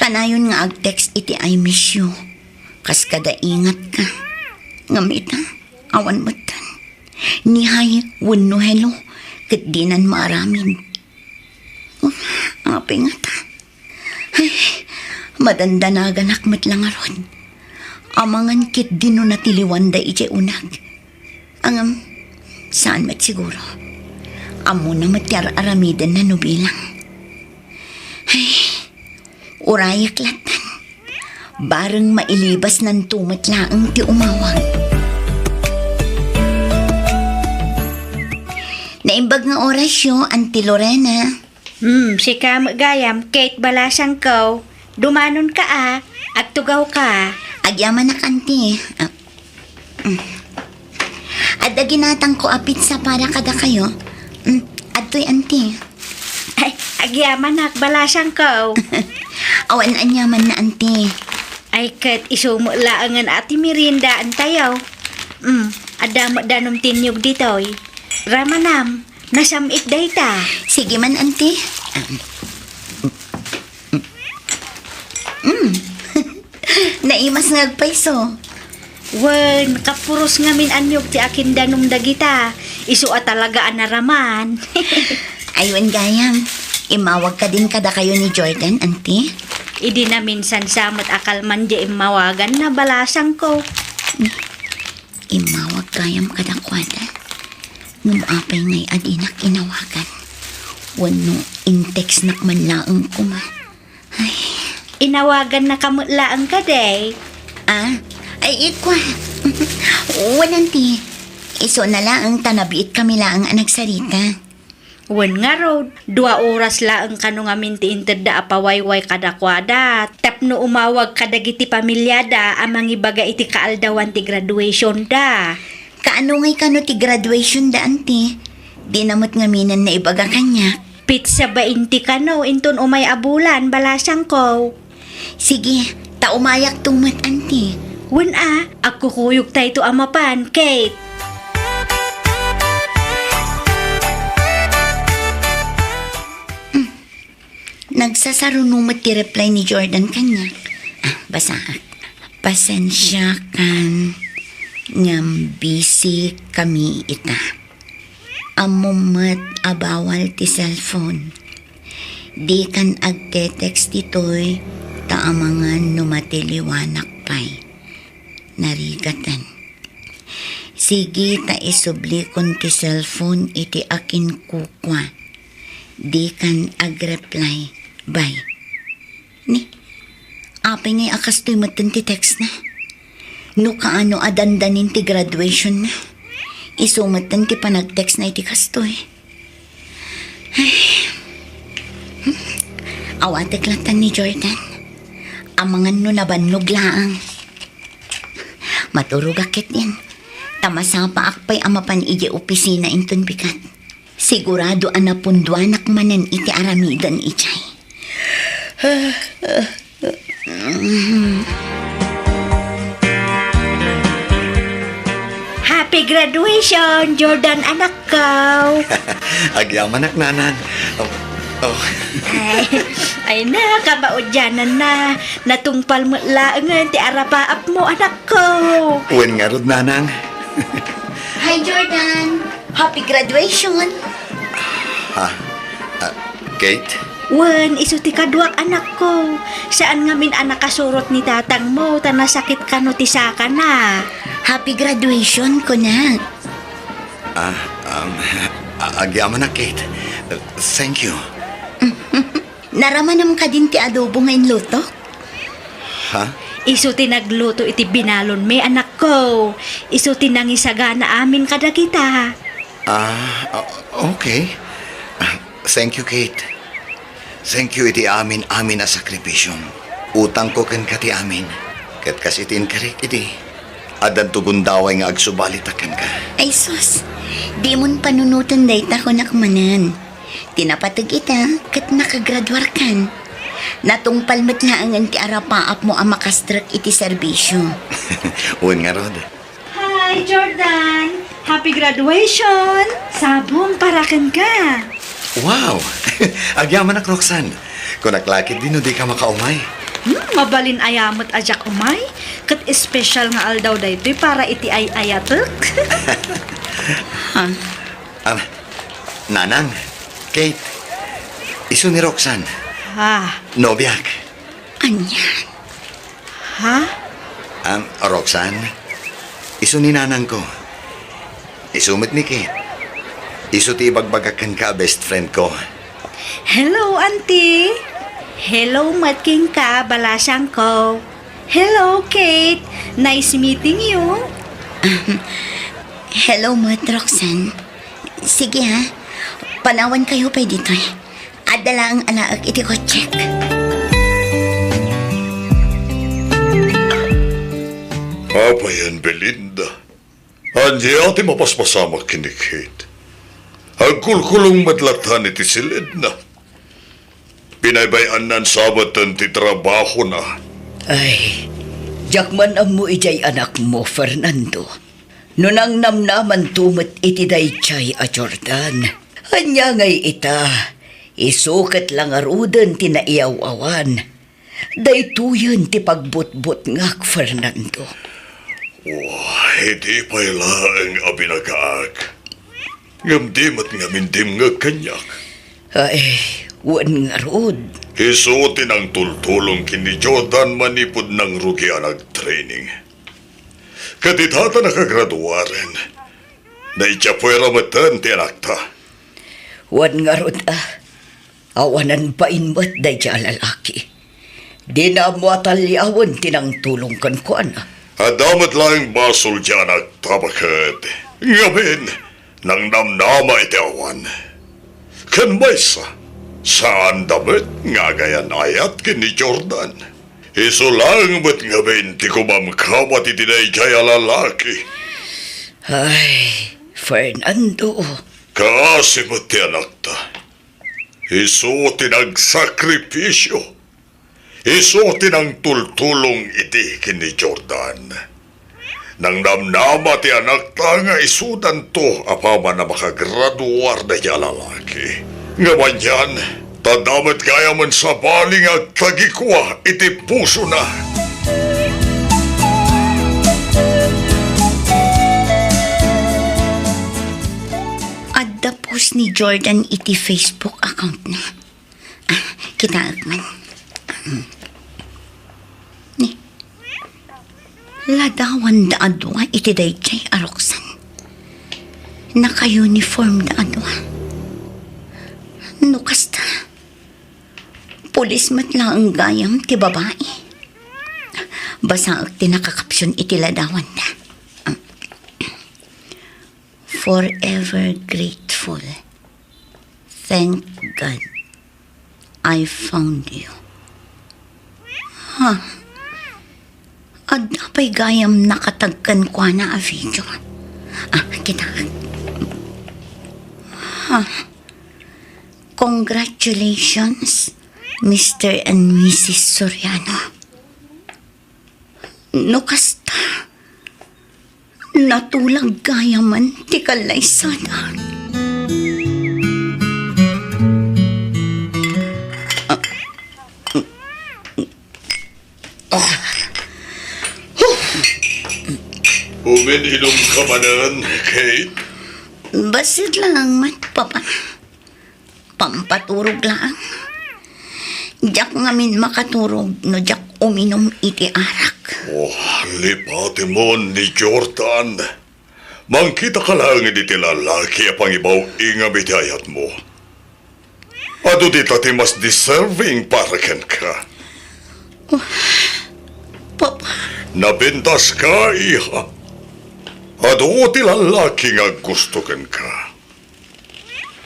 Speaker 3: Kanayon nga ag text iti I miss you. Kas kada ingat ka. Ngamita, awan matan. Nihay, wano hello, kat dinan maaramin. Apay nga ta. Ay, madandanagan akmat lang aron. Amangan kit dino natiliwan da ije unag. Angam, saan mat siguro? Amo na matyar aramidan na nubilang. Ay, urayak latan. Barang mailibas ng tumat laang ti umawag. Naimbag nga orasyo, Auntie Lorena.
Speaker 5: Si gayam, Kate balasang ko. Dumanon ka agtugaw ka.
Speaker 3: Agyaman na kanti. At ginatang ko apit sa para kada kayo. Ato'y Auntie.
Speaker 5: Ay, agyaman balasang ko.
Speaker 3: Awan anyaman na Auntie.
Speaker 5: Ay, Kate, isumo laangan ati Mirinda antayaw. Adamo danom tinyog ditoy. Ramanam, nasamit dayta.
Speaker 3: Sige man, Auntie. Naimas ngagpaiso.
Speaker 5: Wen, kapuros ngamin anyog ti akin danom dagita. Isu talaga anaraman.
Speaker 3: Ayun gayam, imawag ka din kada kayo ni Jordan, Auntie.
Speaker 5: Idi na minsan samat akal man di imawagan na balasang ko.
Speaker 3: Imawag gayam kada kwada. Ngumapay ngay adinak inawagan. Wano intex nak manlaang kuma. Ay,
Speaker 5: Inawagan na kamutlaan ka day.
Speaker 3: Ay ikwa. Wananti. Iso na laang tanabiit kami laang nagsarita.
Speaker 5: Wen nga road, 2 oras laang kano nga minti interda apawayway kada kwada. Tapno umawag kadagiti pamilyada amang ibaga iti kaaldawan ti graduation da.
Speaker 3: Kaano ngay kano ti graduation da, Auntie? Di namot ngaminan na ibaga kanya.
Speaker 5: Pizza ba inti kano inton umay abulan balasang ko.
Speaker 3: Sige, taumayak tumat, Auntie.
Speaker 5: Wen ako kuyog tayo to amapan, Kate.
Speaker 3: Nagsasarunumot ti reply ni Jordan kanya. Basa. Pasensya kan ngam busy kami ita. Amumat abawal ti cellphone. Di kan agte-text ditoy taamangan numatiliwanak pay. Narigatan. Sige ta isubli kon ti cellphone iti akin kukwa. Di kan agreply. Bye. Ni, apay ngay akas to'y matan ti text na. No kaano adandanin ti graduation na. Isumatan ti panag-text na iti kastoy. Awatek latan ni Jordan. Amangan no nabannog laang. Maturog akit yan. Tamasapa akpay amapan iji opisina inton bikat. Sigurado anapundwanak manan iti aramidan ichay.
Speaker 5: Happy graduation, Jordan anak ko.
Speaker 6: Agyaman ak nanan.
Speaker 5: Ay na, kabaudyanan na. Natungpal mo laangan ti arapaap mo anak ko.
Speaker 6: Uwan nga rod nanang.
Speaker 3: Hi Jordan! Happy graduation!
Speaker 6: Kate?
Speaker 5: Wen, iso ti kaduak anak ko. Saan nga min anak kasurot ni tatang mo, tanasakit ka no ti saka na.
Speaker 3: Happy graduation ko na.
Speaker 6: Agyaman ak, Kate. Thank you.
Speaker 3: Naramanam ka din ti adobo ngayon luto?
Speaker 6: Ha?
Speaker 5: Iso ti nagluto iti binalon may anak ko. Iso ti nangisagana amin kada kita.
Speaker 6: Okay. Thank you, Kate. Thank you iti amin na sakripisyon. Utang ko ken kati amin. Ket kasitin karik iti. Adan tugundaway nga agsubalitaken ka.
Speaker 3: Ay sus, di mon panunutan day ta ko nakmanan. Tinapatag ita kat nakagraduar kan. Natungpal met laangan ti arapaap mo ang makastrak iti serbisyo.
Speaker 6: Uwan nga rod.
Speaker 5: Hi, Jordan! Happy graduation! Sabong parakan ka.
Speaker 6: Wow! Agyaman ak, Roxanne. Kung naklakit din, di ka makaumay.
Speaker 5: Mabalin ayamot ajak umay. Kat espesyal nga aldaw daytoy para iti ay ayatek.
Speaker 6: Nanang, Kate, iso ni Roxanne.
Speaker 5: Ha?
Speaker 6: Nobiak.
Speaker 3: Anya?
Speaker 5: Ha?
Speaker 6: Roxanne, iso ni nanang ko. Isumit ni Kate. Iso ti ibagbagakan ka, best friend ko.
Speaker 5: Hello, auntie. Hello, matking ka, balasang ko. Hello, Kate. Nice meeting you.
Speaker 3: Hello, Mat Roxanne. Sige ha, panawan kayo pa dito eh. Adala ang alaag iti ko check.
Speaker 9: Apa yan, Belinda? Andi ati mapaspasamak kini Kate. Agkulkulong madlatan iti silid na. Pinaybayan nan sabatan ti trabaho na.
Speaker 10: Ay, jakman ang mo ijay anak mo, Fernando. Nunang namnaman tumot iti daychay a Jordan. Anya ngay ita, isukat lang arudan ti naiaw-awan. Daytuyan ti pagbutbut ngak, Fernando.
Speaker 9: Hindi pa ilaang abinagaag. Ngamdimat ngamindim nga kanyak.
Speaker 10: Ay, wan nga rod.
Speaker 9: Isuotin ang tultulong kini Jordan manipod ng rugian nag-training. Katitata nakagraduaren. Na ityapuera matan ti anak ta.
Speaker 10: Wan nga rod awanan pa inmat day siya lalaki. Di na mo atalyawan tinang tulong kan ko
Speaker 9: Adamat lang basol dyan nagtabakad. Ngamin, nang namnama iti awan. Kan maysa, saan damit nga gayan ayat kini Jordan. Iso lang ba't ngamin ti kumamkamat iti na ijay lalaki.
Speaker 10: Ay, Fernando.
Speaker 9: Kasi mo ti anak ta. Iso tinagsakripisyo. Iso tinang tultulong iti kini Jordan. Nang namnama ti anak ta nga isudan to apama na makagraduar na niya lalaki. Nga man yan, Tadamat gaya man sa baling at tagikwa iti puso na.
Speaker 3: Adda post ni Jordan iti Facebook account na. Kita man. Ni. Ladawan da adwa iti dayjay aroksan. Naka-uniform da adwa. Nukasta. Pulis matla ang gayam ti babae. Basa ti nakakapsyon iti ladawan da. Forever grateful. Thank God I found you. Adda pa'y gayam nakatagkan kwa na a video. Kita. Congratulations, Mr. and Mrs. Soriano. Nukasta. Natulag gayaman ti kalaysada.
Speaker 9: Umininom ka manan, Kate?
Speaker 3: Basit lang man, Papa. Pampaturog lang. Diyak ngamin makaturog no diyak uminom iti arak.
Speaker 9: Lipati mo ni Jordan. Mangkita ka lang iti lalaki apang ibaw ingam iti ayat mo. Ado di tati mas deserving para ken ka.
Speaker 3: Papa.
Speaker 9: Napintas ka, iha. Ado ti lalaki nga gusto ken ka.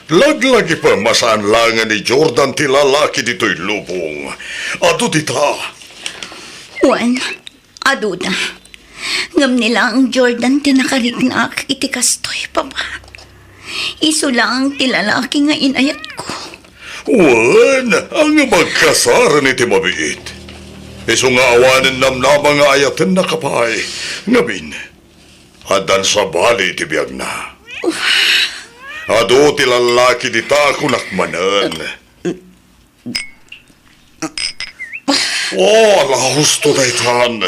Speaker 9: Laglagi pa masanlangan ni Jordan ti lalaki dito'y lubong. Ado di ta.
Speaker 3: Juan, aduda. Ngam nila ang Jordan tinakariknak iti kastoy, Papa. Iso lang ti lalaki nga inayat ko.
Speaker 9: Juan, ang magkasaran iti mabiit. Iso nga awanan namnama nga ayaten na kapay. Ngamin, adan sa bali iti biyag na. Ado ti lalaki di ta kunakmanan. Lahos to daytan.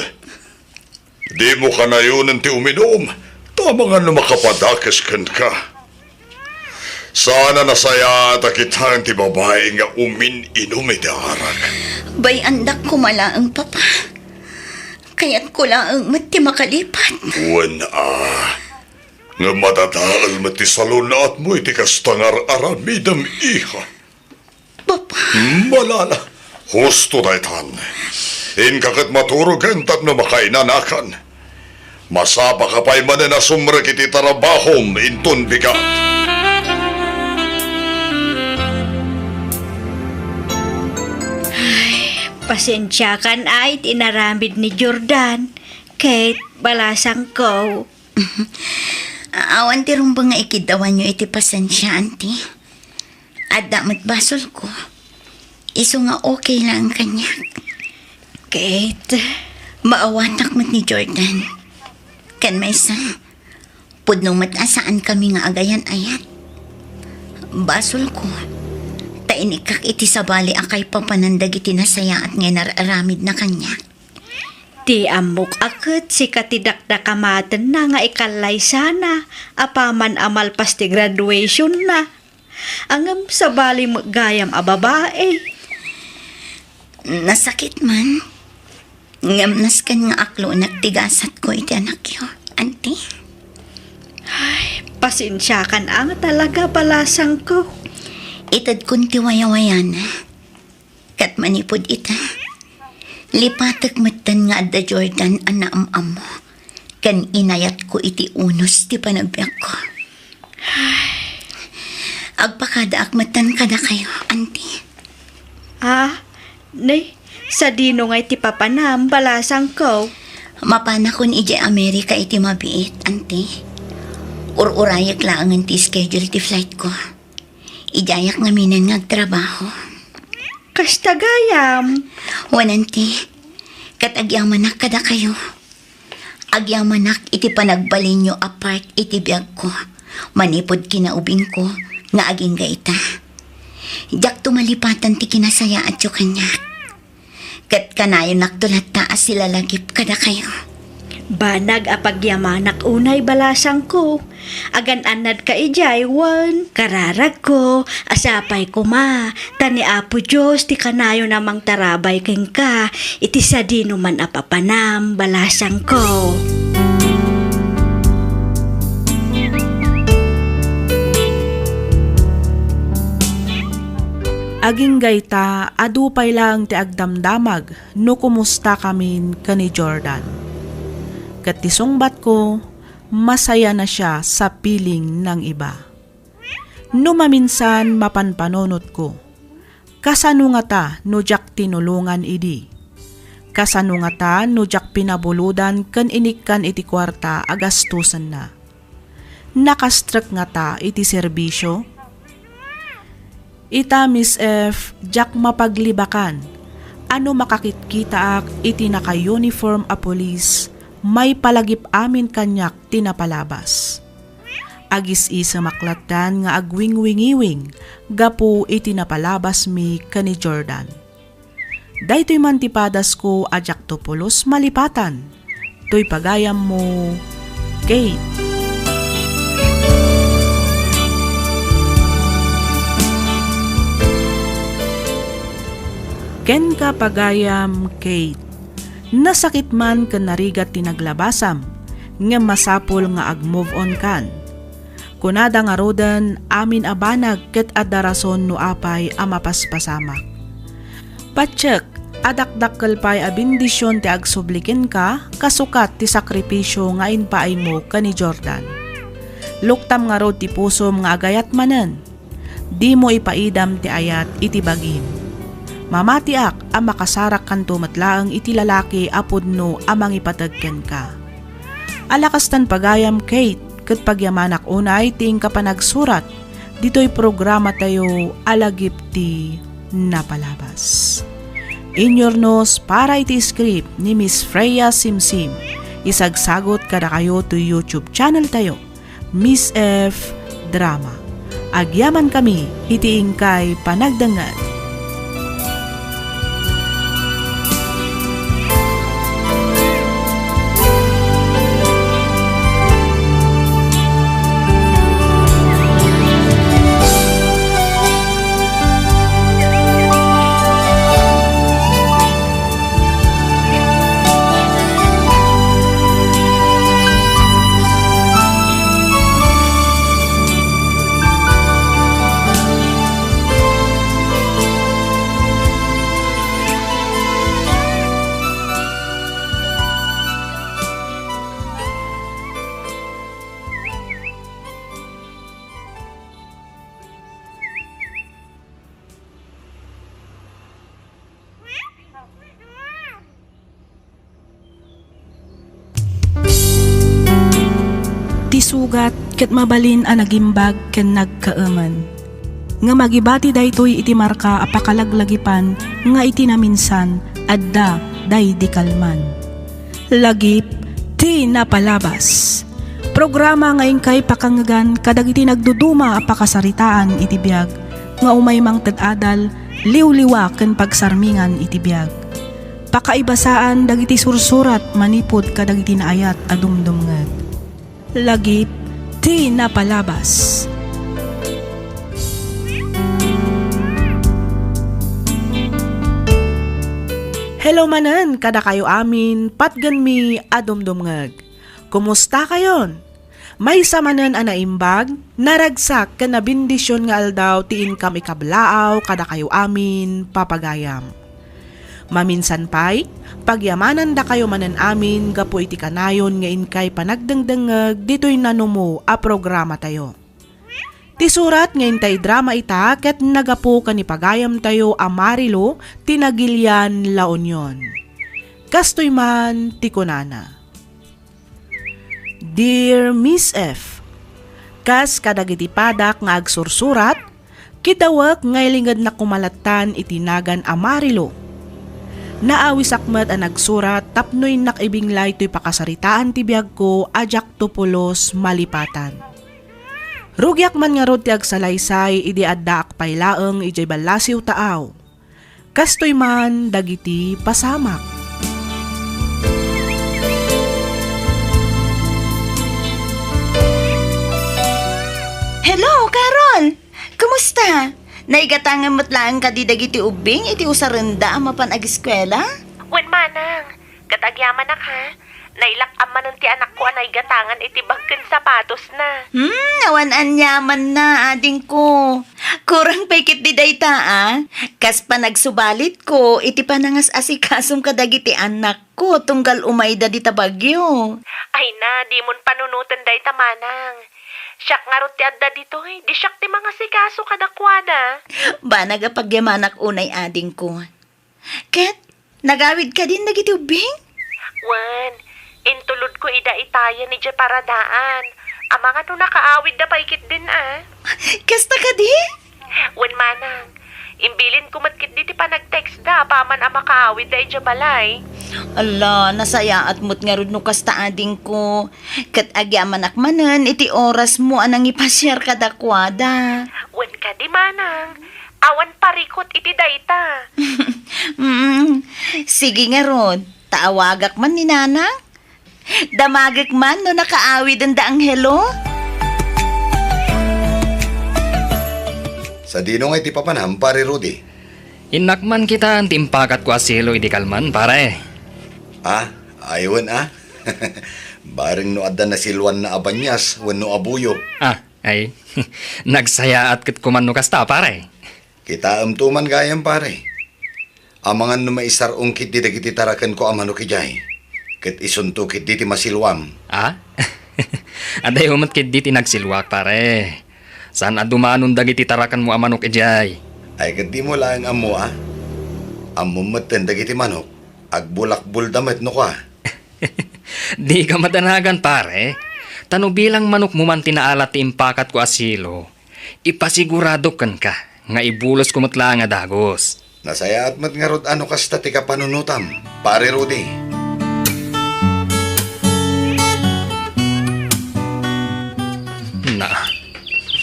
Speaker 9: Di mo ka na yun ti uminom. Tama nga na makapadakes kan ka. Sana nasaya takitan ti babae nga umin-inom iti arak.
Speaker 3: Bay andak ko malaang, Papa. Kaya't ko lang mati makalipat.
Speaker 9: Nga matataal mati salunat mo iti kastangar aramidam iha.
Speaker 3: Papa.
Speaker 9: Malala. Husto daytan. Inkakat maturugan tat na makainanakan. Masapa ka pa'y manan na sumrek iti tarabahom intun bigat.
Speaker 5: Pasensya kan ay tinaramid ni Jordan. Kate, balasang ko.
Speaker 3: Awan ti rumbang nga ikidawan nyo iti pasensya, auntie. At damat basol ko. Iso nga okay lang kanya.
Speaker 5: Kate,
Speaker 3: Maawatak mat ni Jordan. Kan may isa, pudnong matasaan kami nga agayan ayat. Basol ko. Tainikak iti sabali akay papanandag iti nasaya at nga nararamid na kanya.
Speaker 5: di amok akit si katidakdakamaten na nga ikalay sana. Apaman amal pas ti graduation na. Angam sa bali gayam a babae.
Speaker 3: Nasakit man. Ngamnas kan nga aklo nagtigasat ko iti anak yo, auntie.
Speaker 5: Ay, pasensya kan ang talaga balasang ko.
Speaker 3: Itad kun ti wayawayan na. Kat manipod ita. Lipatak matan nga adda Jordan anaam-am mo. Kan inayat ko iti unos ti panagbiyak ko. Agpakada akmatan kada kayo, auntie.
Speaker 5: Sa dino nga iti papanam balasang ko.
Speaker 3: Mapana kun iti Amerika iti mabiit, auntie. Ururayak lang ang ti schedule ti flight ko. Ijayak nga minan nagtrabaho.
Speaker 5: Kasta gayam.
Speaker 3: Wananti, kat agyamanak kada kayo. Agyamanak iti panagbalin nyo apart iti biyag ko. Manipod kinaubing ko nga aging gaita.
Speaker 11: Jak tumalipatan ti kinasaya at yung kanya. Kat kanayon naktulat taas sila lagip kada kayo.
Speaker 5: Banag apagyamanak unay balasang ko. Agan anad ka ijay, wan. Kararag ko, asapay ko ma. Tani apo Diyos, ti kanayo namang tarabay keng ka. Iti sa di numan apapanam, balasang ko.
Speaker 1: Aging gayta, adupay lang ti agdamdamag, no kumusta kamin kani Jordan. Kat tisungbat ko, masaya na siya sa piling ng iba. No maminsan mapanpanonot ko, kasano nga ta no jak tinulungan idi. Kasano nga ta no jak pinabuludan kan inikkan iti kwarta agastusan na. Nakastrek nga ta iti serbisyo. Ita Miss F, jak mapaglibakan. Ano makakitkita ak iti naka-uniform a police, may palagip amin kanyak tinapalabas. Agis isa maklatan nga agwing-wingiwing, gapu iti napalabas mi kani Jordan. Daytoy mantipadas ko ajak to pulos malipatan. Toy pagayam mo, Kate. Ken ka pagayam, Kate. Nasakit man ken narigat tinaglabasam, nga masapol nga ag-move on kan. Kunada nga rodan, amin abanag ket adarason no apay amapaspasamak. Patsek, adakdakkel pay a bendisyon ti agsubliken ka, kasukat ti sakripisyo nga inpaay mo kani Jordan. Luktam nga rod ti pusom nga agayat manen, di mo ipaidam ti ayat iti bagim. Mamatiak ang makasarak kanto matlaang iti lalaki apod no amang ipatagken ka. Alakastan pagayam Kate, ket pagyamanak unay ting kapanagsurat, dito'y programa tayo alagip ti napalabas. Inyornos para iti script ni Miss Freya Simsim, isagsagot kada kayo to YouTube channel tayo, Miss F Drama. Agyaman kami, iti ingkay panagdangan.
Speaker 8: Sugat ket mabalin a nagimbag ken nagkaaman. Nga magibati daytoy iti marka apakalaglagipan nga iti naminsan adda day di kalman. Lagip ti napalabas. Programa nga ingkay pakangagan kadagiti nagduduma apakasaritaan iti biag nga umay mang tad-adal liwliwa ken pagsarmingan iti biag. Pakaibasaan dagiti sursurat manipod kadagiti naayat a dumdumngeg. Lagip ti napalabas.
Speaker 1: Hello manen, kada kayo amin, patgan mi adumdumngeg. Kumusta kayon? May samanen a naimbag, naragsak ken nabindisyon nga aldaw ti income ikablaaw kada kayo amin papagayam. Maminsan pay, pagyamanan da kayo manen amin gapu iti kanayon nga inkay panagdengdengeg dito'y nanumo a programa tayo. Ti surat nga intay drama ita ket nagapu kani pagayam tayo a Marilo tinagilian La Union. Kastoy man ti kunana. Dear Miss F, kas kadagiti padak nga agsursurat, kitawak nga ilingad na kumalatan itinagan a Marilo. Naawi sakmet a nagsurat tapnoy nakibinglay to'y pakasaritaan ti biag ko ajak to pulos malipatan. Rugyak man nga rod ti agsalaysay idi adda akpay laeng ijay balasiw taaw. Kastoy man dagiti pasamak.
Speaker 11: Hello, Carol! Kumusta? Naigatangan mo't lang ka di dagiti ubing iti usarenda mapan ag-eskwela?
Speaker 7: Wen manang, katagyaman na ka. Nailak amanan ti anak ko anay gatangan iti bagken sapatos na.
Speaker 11: Awan anyaman na, ading ko. Kurang paikit di dayta, ah. Kas pa nagsubalit ko, iti panangas asikasong kadagiti anak ko, tunggal umayda di tabagyo.
Speaker 7: Ay na, di mon panunutan day tamanang. Siyak nga rot ti adda dito eh. Di siyak ti mga sikaso kadakwada.
Speaker 11: Ba nagapagyamanak unay ading ko. Ket, nagawid ka din dagiti ubing?
Speaker 7: Wan, intulod ko ida itaya ni Jay paradaan. Ang mga no nakaawid na paikit din ah.
Speaker 11: Kasta ka di?
Speaker 7: Wan manang, imbilin ko matkit di ti pa nag-text da paman ang makaawid da ija balay.
Speaker 11: Ala, nasaya at mo't nga rin no kasta ading ko. Kat agyaman akmanan, iti oras mo anang ipasyar kadakwada.
Speaker 7: Wan ka di manang, awan parikot iti dayta.
Speaker 11: Sige nga ron, taawagak man ni nanang. Damagak man no nakaawid ang daang hello.
Speaker 12: Sa dino nga iti papanam, pare Rudy.
Speaker 13: Inakman kita ang timpakat ko asilo idi kalman, pare.
Speaker 12: Aywan Bareng no adda na silwan na abanyas, wano abuyo.
Speaker 13: Ay, nagsaya at kit kumano kasta, pare.
Speaker 12: Kita amtuman gayam pare. Amangan no maisarong kit di dagiti tarakan ko amano kijay. Kit isunto kit di ti masilwam.
Speaker 13: Aday humat kit di ti nagsilwak, pare. Saan adumanon dagiti tarakan mo amano kijay?
Speaker 12: Ay kit di mo lang amo Amumatan dagiti manok. Agbulakbul damet no ka.
Speaker 13: Di ka madanagan, pare. Tano bilang manok mo man tinaalat ti impakat ko asilo. Ipasigurado kan ka nga ibulos kumutla nga dagos.
Speaker 12: Nasaya at mat nga rod ano kasta ti kapanunutam, pare Rudy.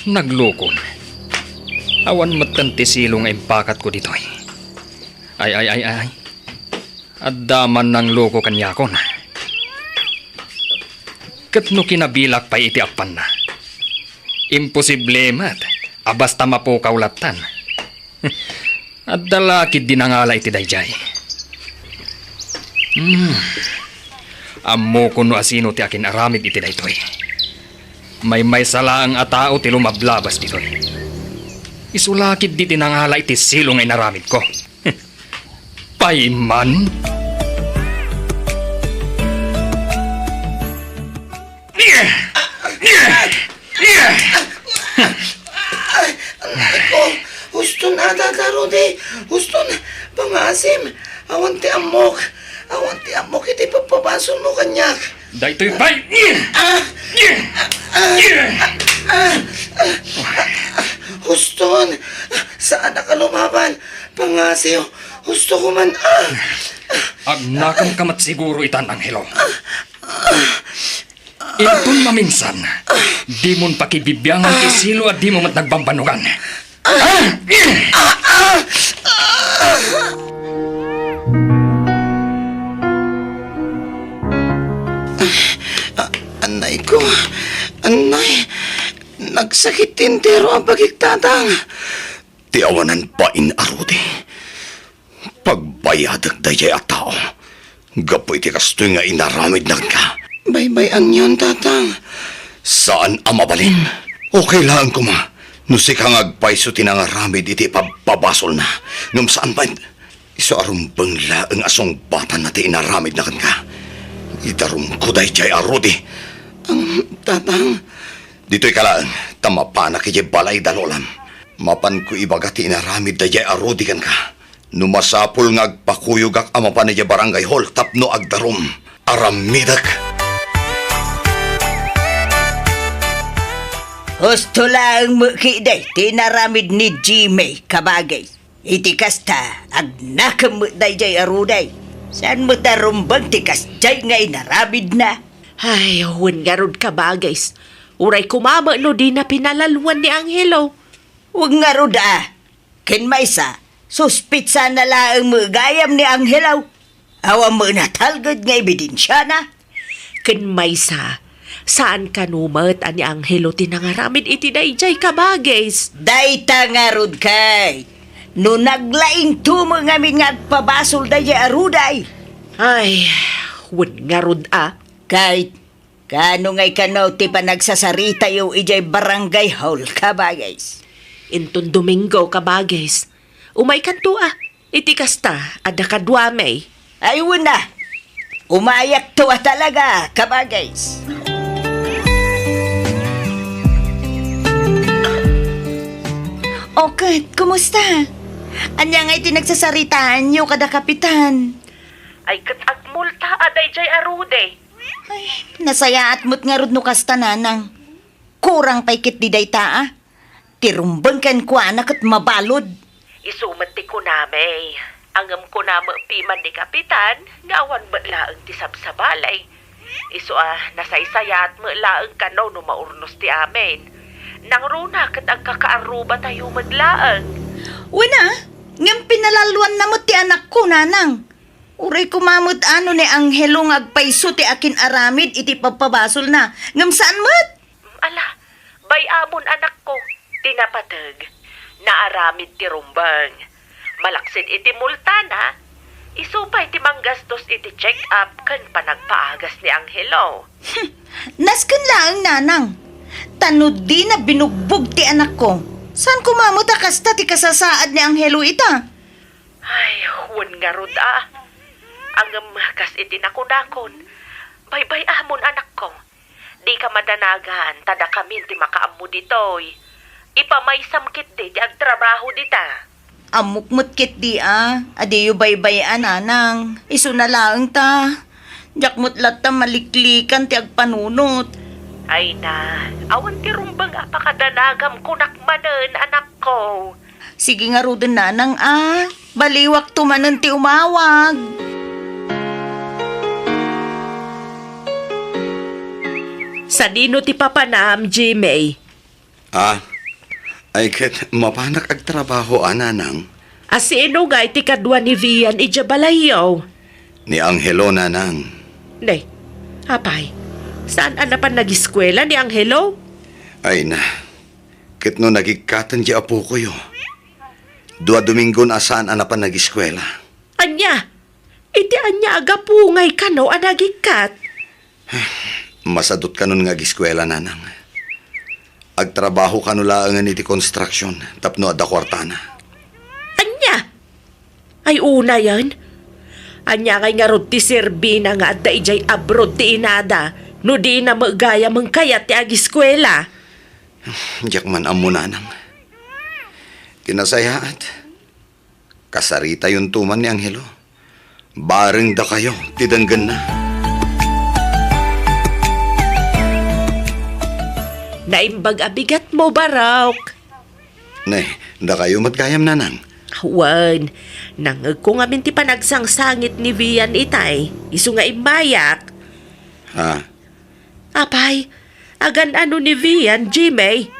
Speaker 13: Naglukon. Awan matan ti silo nga impakat ko ditoy. Ay. Addaman ng loko kanyakon. Kat no kinabilak pa iti apan na. Imposible mat. Basta mapukaw latan. At dalakid dinangala iti dayjay. Ammo kuno asino ti akin aramid iti daytoy. May salaang atao ti lumablabas ditoy. Isulakid di tinangala iti silong ay naramid ko. Paiman?
Speaker 2: Gusto na Rudy. Gusto na pangasim. Awan ti amok iti papabason mo kanyak.
Speaker 13: Daytoy pay!
Speaker 2: Huston, saan na ka lumaban? Pangasiw, gusto ko man.
Speaker 13: Agnakam kamat siguro itan anghelo. Itun maminsan, di mon pakibibyangan isilo at di mo mat nagbambanugan.
Speaker 2: Anay, nagsakit tintero ang pagiktatang.
Speaker 12: Tiawanan pa in Rudy. Pagbayadag dayay at tao. Gapoy ti kastoy nga inaramid na ka.
Speaker 2: Baybay ang yun, tatang.
Speaker 12: Saan ang mabalin? Okay lang ko ma. Nusi kang agpaiso tinangaramid iti pababasol na. Nung saan ba? Iso arumbang laang asong bata na ti inaramid na ka. Idarum ko dayay Rudy.
Speaker 2: Tatang.
Speaker 12: Dito'y kalaan, tamapanak iti balay dalolam. Mapan ko ibagati inaramid dayay Rudy kan ka. Numasapul nga agpakuyugak amapan iti barangay hall tapno agdarum. Aramidak.
Speaker 3: Gusto lang mo kiday, tinaramid ni Jimmy kabagay. Iti kasta, agnakam mo dayjay aruday. Saan mo tarumbang ti kastay nga inaramid na?
Speaker 10: Ay, huwag nga rod ka ba, guys?
Speaker 14: Uray kumama no di na pinalaluan ni Angelo.
Speaker 10: Huwag nga rod Ken maysa, suspitsa na laang magayam ni Angelaw. Awa mo natalgad nga ebidensya na.
Speaker 14: Ken maysa, saan kanumat ani Angelo tinangaramid iti dayjay kabagis?
Speaker 10: Dayta nga rod kay. No naglaing tumo nga min nga agpabasol dahi aruday.
Speaker 14: Ay, wun nga rod
Speaker 10: Kay, kano nga'y kanaw ti pa nagsasarita yung ijay barangay hall kabagis.
Speaker 14: Inton Domingo kabagis. Umay kanto iti kasta, ada kadwamay.
Speaker 10: Ayun na, umayak to talaga kabagis.
Speaker 11: Okay, kumusta? Anya nga iti nagsasaritaan niyo kada kapitan?
Speaker 14: Ay katagmulta aday jay arude.
Speaker 11: Ay, nasayaat mo't nga rod no kasta nanang. Kurang paikit di dayta Tirumbang kan ko anak at mabalod.
Speaker 14: Isumat ti kunamay. Angam kunama piman ni kapitan, ngawan ba laang ti sabsabalay. Isu nasaysayat mo laang kanaw no maurnos ti amin. Nang runa kat ang kakaaruba tayo maglaang.
Speaker 11: Wala, ngam pinalaluan na mo ti anak ko nanang. Uray kumamot ano ni Angelo ngagpaiso ti akin aramid iti pagpabasol na. Ngam saan mo't?
Speaker 14: Ala, bayamon anak ko, tinapatag, naaramid ti rumbang. Malaksid iti multana, isupay ti manggastos iti check-up kan panagpaagas ni Angelo.
Speaker 11: Naskan laang nanang. Tanod di na binugbog ti anak ko. Saan kumamot kasta ti kasasaad ni Angelo ita?
Speaker 14: Ay, huwag nga rod Ang kas iti nakudakon, baybay amon anak ko. Di ka madanagan, tada kami ti makaamu ditoy. Ipamaysam kit di agtrabaho dita.
Speaker 11: Amukmut kit di Adiyo baybay nanang. Isu na laang ta. Jakmut latta maliklikan ti agpanunot.
Speaker 14: Ay na, awan ti rumbang apakadanagam kunakmanen anak ko.
Speaker 11: Sige nga rudin nanang Baliwak tumanan ti umawag.
Speaker 14: Sa dino ti papanam, Jimmy?
Speaker 12: Ay ket mapanak ag trabaho nanang.
Speaker 14: Asino nga iti kadwa ni Vian ijabalayaw?
Speaker 12: Ni Angelo nanang.
Speaker 14: Nay, apay, saan anapan nag-eskwela ni Angelo?
Speaker 12: Ay na, ket no nagikatan di apo ko yo. 2 Domingo na saan anapan nag-eskwela.
Speaker 14: Anya, iti anya agapungay ka no anagikat.
Speaker 12: Masadot ka nun nag-eskwela nanang. Agtrabaho ka nula ang iti construction, tapno ada kwartana.
Speaker 14: Anya? Ay una yan. Anya ngay nga rod ti Serbina nga adda ijay abroad ti inada, no di na magaya mangkayat ti ag-eskwela.
Speaker 12: Diyak man amo nanang. Tinasayaat. Kasarita yung tuman ni Angelo. Baring da kayo, tidanggan na.
Speaker 14: Naimbag abigat mo, Barok.
Speaker 12: Nay, da kayo matgayam nanang.
Speaker 14: Wan, nangag ko nga minti panagsangsangit ni Vian itay. Isu nga imbayak. Apay, agan ano ni Vian, Jimmy?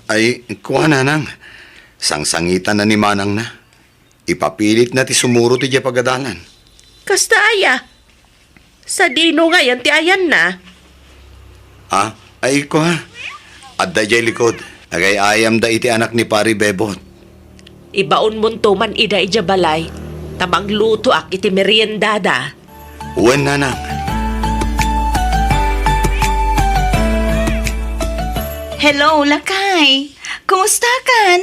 Speaker 12: Ay, kuha nanang. Sangsangitan na ni Manang na. Ipapilit na ti sumuro ti pagadalan.
Speaker 14: Kasta aya. Sa dino nga yan ti ayan na.
Speaker 12: Ay kuha. Adda jay likod. Agay ayam da iti anak ni Pari Bebot.
Speaker 14: Ibaon mo man ida ija balay. Tamang luto ak iti meriendada.
Speaker 12: Uwan nanang.
Speaker 11: Hello, Lakay. Kumusta kan?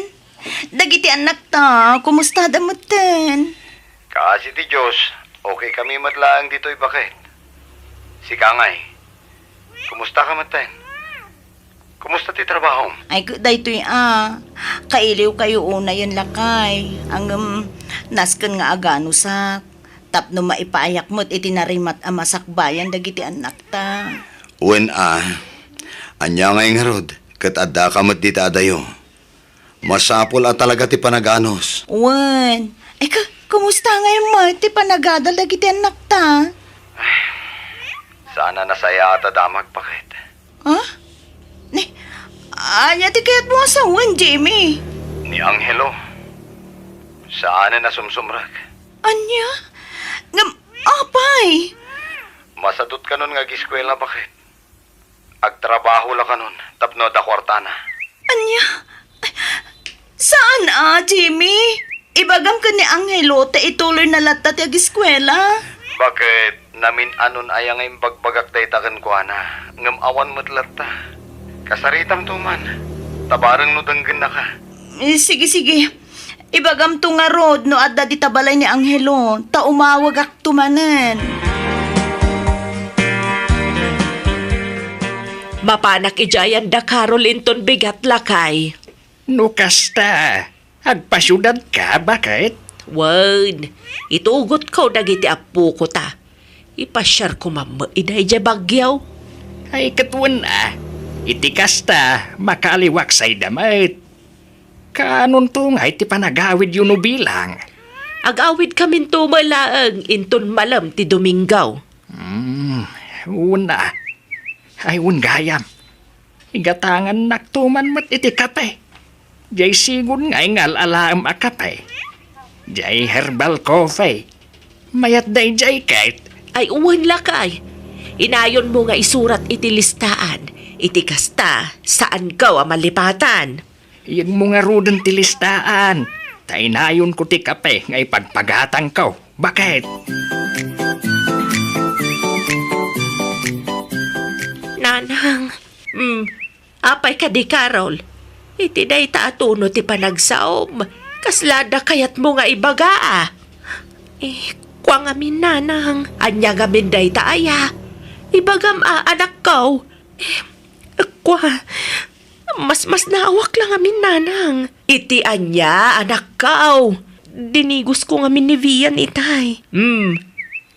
Speaker 11: Dagiti anak ta, kumusta damutan?
Speaker 12: Kasi ti Diyos, okay kami matlaang dito'y bakit? Si Kangay, kumusta ka matan? Kumusta ti trabaho?
Speaker 11: Ay, daytoy kailiw kayo una yun Lakay. Ang nasken nga agano sa tapno maipayak mo't itinarimat amasakbayan dagiti anak ta.
Speaker 12: Uwan anya ngay nga rod, kat adda ka mat dita adayo. Masapol talaga ti panaganos.
Speaker 11: Wan, ay kumusta ngayon mo? Ti panagadal dagiti anak ta?
Speaker 12: Sana nasaya ata damag pakit.
Speaker 11: Anya ti kaya't mo asawan, Jimmy.
Speaker 12: Ni Angelo. Saan na sumsumrak?
Speaker 11: Anya? Apay?
Speaker 12: Masadot ka nun nga giskwela bakit? Agtrabaho la ka nun, tapno da kwartana.
Speaker 11: Anya? Saan Jimmy? Ibagam ka ni Angelo ta ituloy na latat yung eskwela.
Speaker 12: Bakit namin anon ayang ang bagbagak tayo takan ko na ngam awan matlata. Kasaritam tuman, tabarang no danggan na ka.
Speaker 11: Sige. Ibagam to nga rod no adda di tabalay ni Angelo ta umawag ak tumanan.
Speaker 14: Mapanak ijayan da Carol inton bigat lakay.
Speaker 13: No kasta, agpasyudad ka, bakit?
Speaker 14: Wan, itugot ko dagiti apo ko ta. Ipasyar ko mamaiday dya bagyaw.
Speaker 13: Ay katwan iti kasta, makaliwak say damit. Kanon to nga iti panagawid yun no bilang.
Speaker 14: Agawid kamin tumalaang inton malam ti Domingaw.
Speaker 13: Una. Ay gayam. Igatangan naktuman mat iti kape. Jay sigun nga ingal alaam akapay. Jay herbal coffee. Mayat day jay kahit.
Speaker 14: Ay uwan lakay. Inayon mo nga isurat iti listaan. Iti kasta, saan ka malipatan?
Speaker 13: Yung mga rudan tilistaan. Tainayon ko ti kape nga ipagpagatang ko. Bakit?
Speaker 14: Nanang, apay ka di Carol. Iti day taatuno ti panagsaom. Kaslada kayat mo nga ibaga kwa ngamin nanang. Anya ngamin day taaya. Ibagam anak ko. Mas naawak lang amin nanang. Iti anya anak ko. Dinigos ko ngamin ni Vian itay.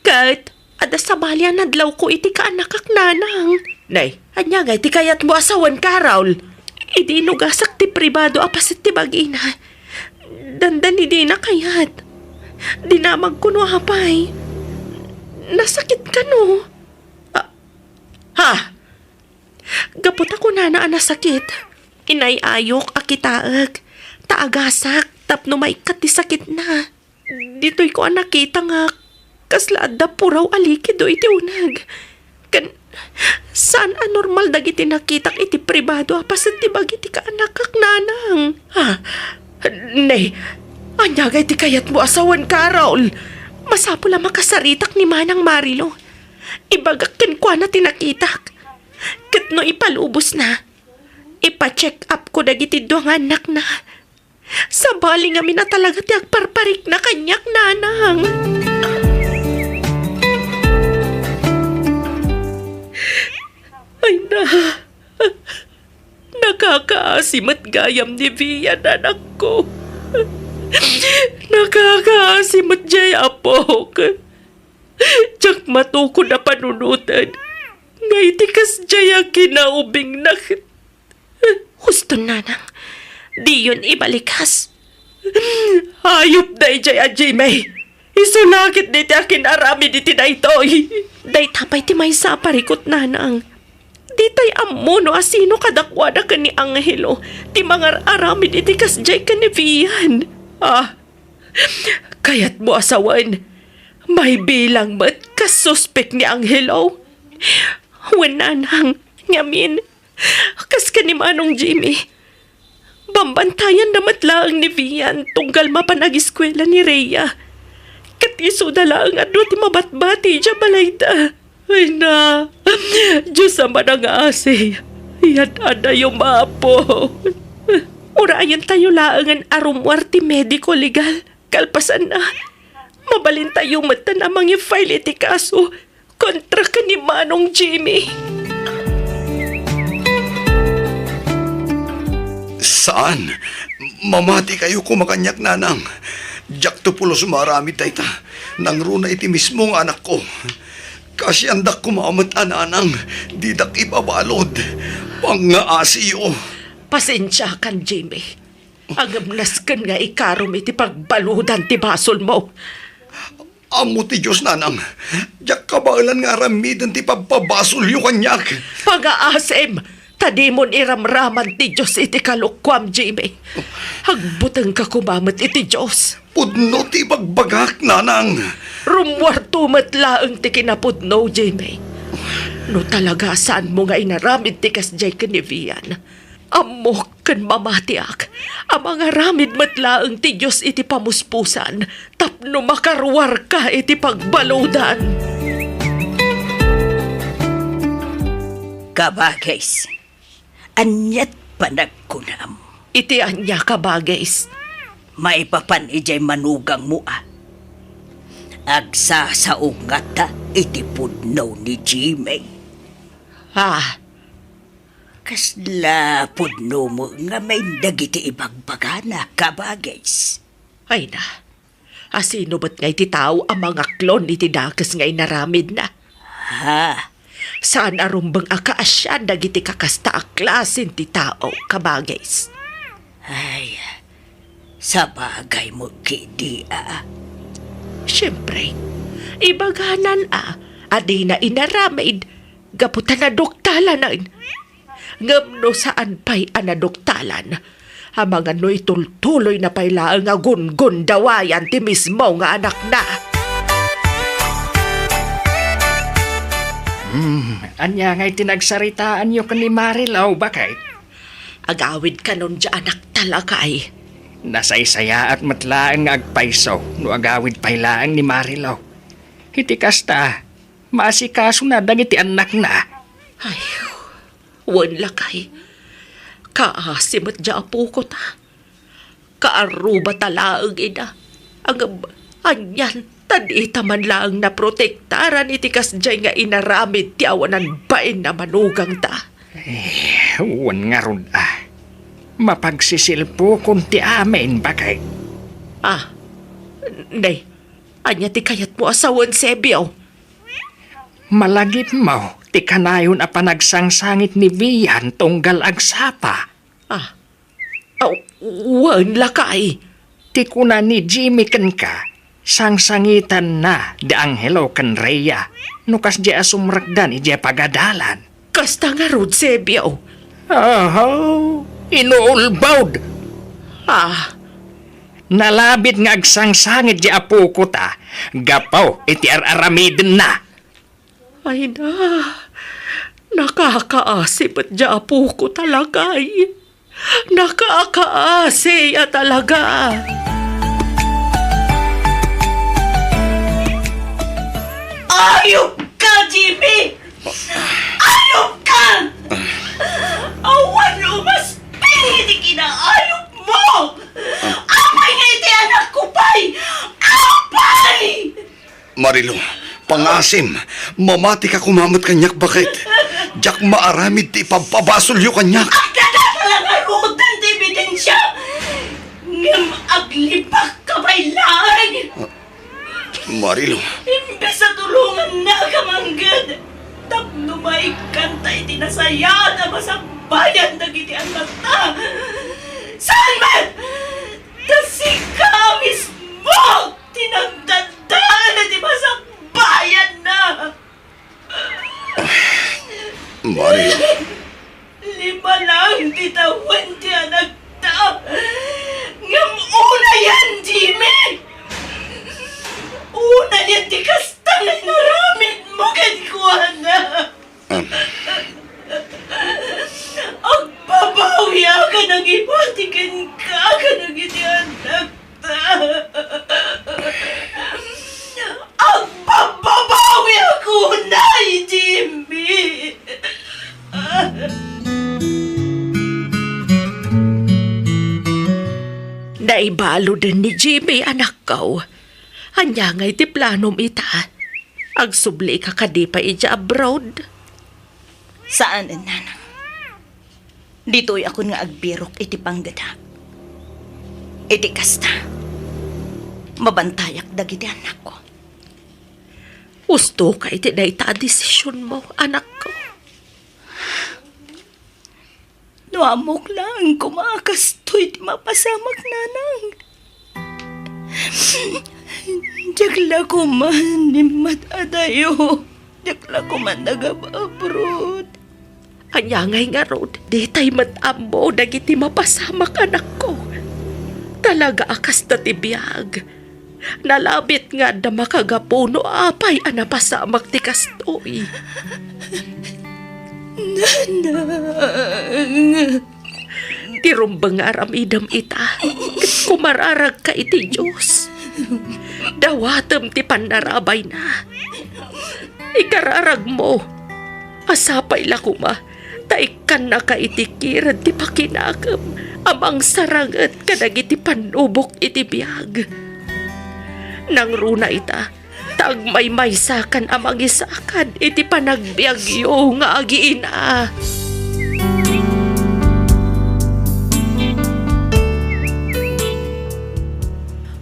Speaker 14: Kahit ada sa balyan nadlaw ko iti ka anak ak nanang. Nay, anya nga iti kayat mo asawan Carol. Idi nugasak ti pribado apasit ti bagina. Dandan hindi na kayat. Dinamag ko no hapay. Nasakit ka no. Gapot ako na nasakit. Inayayok akitaag. Taagasak tapno maikat ti sakit na. Dito'y ko nakita nga kaslada puraw alikido iti unag. Saan anormal dagiti nakitak iti pribado apasit ti bagiti ka anakak nanang. Nay, anyagay ti kayat mo asawan Carol. Masapo lang makasaritak ni Manang Marilo. Ibagak ko na tinakitak. Kat no ipalubos na. Ipa-check up ko dagiti duang anak na. Sabali nga na talaga ti agparparik na kanyak nanang. Ay na, nakakaasim at gayam ni Vian anak ko. Nakakaasim at jay apok. Tsak matuko na panunutan. Ngay tikas jay ang kinaubing na. Gusto nanang, di yun ibalikas. Hayop na jay a Jimmy. Isunakit di ti akin arami di ti daytoy. Day tapay ti may sa parikot nanang. Di tay ammo no asino kadakwada ka ni Angelo. Ti mga arami di ti kasjay ka ni Vian. Kayat mo asawan. May bilang mat kasuspek ni Angelo. Wananang ngamin. Kas ka ni Manong Jimmy. Bambantayan na matlaang ni Vian tunggal mapanag-eskwela ni Rhea. Katiso na lang ano ti mabatbati dya balayda. Ay na, Diyos ang manang asay. Yan ada yung mapo. Urayan tayo laangan arumwar ti mediko legal. Kalpasan na. Mabalin tayo mata namang i-file iti kaso kontra ka ni Manong Jimmy.
Speaker 12: Saan? Mamati kayo kumakanyak nanang. Diyak to pulos marami tayta. Nang runa iti mismong anak ko. Kasi andak kumamat ananang. Didak ibabalod. Pangaasiyo.
Speaker 14: Pasensya kan, Jimmy. Agamnas kan nga ikarom iti pagbaludan ti basol mo.
Speaker 12: Amo ti Diyos nanang. Diyak kabalan nga ramidan ti pagpabasol yung kanyak.
Speaker 14: Pag-aasem, Tadimon iramraman ti Diyos iti kalukwam, Jimmy. Hagbutang ka kumamot iti Diyos.
Speaker 12: Pudno ti bagbagak, nanang.
Speaker 14: Rumwarto matlaang ti kinapudno, Jimmy. No talaga saan mo nga inaramid ti kasjay kanivian. Amok kan mamatiak. Ang mga ramid matlaang ti Diyos iti pamuspusan. Tapno makarwar ka iti pagbaludan.
Speaker 10: Kabagays, anyat panagkunam.
Speaker 14: Iti anya ka bagais.
Speaker 10: Maipapan ijay manugang mo Agsasaungat ta iti pudno ni Jimmy.
Speaker 14: Ah,
Speaker 10: Kasla pudno mo nga may dagiti ibagbagana, kabagays.
Speaker 14: ay na. Asino ba't nga iti tao ang mga klon iti dakas nga inaramid na?
Speaker 10: Ha?
Speaker 14: Saan arumbang akaasya dagiti kakasta a klasin ti tao, kabagays?
Speaker 10: Ay, sa bagay mo kidi
Speaker 14: Siyempre, ibaganan adi na inaramid, gaputan na doktalan. Ngamno saan pa'y anadoktalan, ang mga no'y tultuloy na pailaang nga gun-gun dawayan ti mismo nga anak na.
Speaker 13: Anya nga'y tinagsaritaan nyo ka ni Marilaw, bakay?
Speaker 14: Agawid ka nun dya anak talakay.
Speaker 13: Nasaysaya at matlaang nga agpaiso no agawid pailaang ni Marilaw. Iti kasta, maasikaso na dagiti anak na.
Speaker 14: Ay, wan lakay. Kaasimat dya apo ko ta. Kaaruba talaang ina. Ang anyan, tadita man lang na protektaran iti kasjay nga inaramid ti awanan bain na manugang ta.
Speaker 13: Wan nga ron Mapagsisilpo kung ti amin, bakay?
Speaker 14: Nay, anya ti kayat mo asawan Sebyo.
Speaker 13: Malagip mo, ti kanayon a panagsangsangit ni Vian tunggal agsapa.
Speaker 14: Wan lakay.
Speaker 13: Ti kuna ni Jimmy ken ka, sangsangitan na di Angelo ken Rhea, nukas di asumrakdan ije pagadalan.
Speaker 14: Kasta nga rod Sebyo.
Speaker 13: Inuulbawd. Nalabit nga agsangsangit di apo ko ta, gapaw iti aramidin na.
Speaker 14: Ay na, nakakaasip at di apo ko talagay. Nakakaasi talaga.
Speaker 10: Ayop ka, Jimmy! Ayop ka! Awan umas hindi kinaayop mo! Apay nga iti anak ko, pay! Apay!
Speaker 12: Marilo, pangasim, mamati ka kumamot kanyak bakit? Jak maaramid ti pampabasolyo kanyak.
Speaker 10: Ang dadatalang arutan ti ebidensya! Ngam aglibak ka bailaan!
Speaker 12: Marilo.
Speaker 10: Imbes sa tulungan na kamanggad, tapno maikanta iti nasaya na masakbayan na giti ang mata. Saan man? Tasika mismo! Tinagdandaan na di masakbayan na!
Speaker 12: Marilo.
Speaker 10: 5 lang titawan ti anak ta. Ngam una yan, Jimmy! Una yan ti kastangan na ramid mo kadikuana. Agbabawi ka ng ibatikin ka ng iti anak ta. Agbabawi ako na, Jimmy!
Speaker 14: Naibalo din ni Jimmy anak ko. Anya nga'y ti planom ita. Agsubli ka kadi pa ija abroad.
Speaker 11: Saan, nanang? Dito'y ako nga agbirok iti panggada. Iti kasta. Mabantayak dagiti anak ko.
Speaker 14: Gusto ka iti na ita desisyon mo, anak ko.
Speaker 11: Nuamok lang kumakastoy ti mapasamak nanang. Diyakla ko man ni matadayo. Diyakla ko man nag-abroad.
Speaker 14: Anyangay nga rod, di tay matam mo dagiti mapasamak anak ko. Talaga akas na tibiyag. Nalabit nga da makagapuno apay anapasamak ti kastoy. Tirumbang aramidam ita, kumararag ka iti Diyos. Dawatem ti panarabay na. Ikararag mo, asapay la kuma, taikan na ka itikiran ti pakinakam, amang sarangat kadagiti panubok iti biyag. Nang runa ita, tagmay-maysakan amang isakan iti panagbiagyo nga agiina.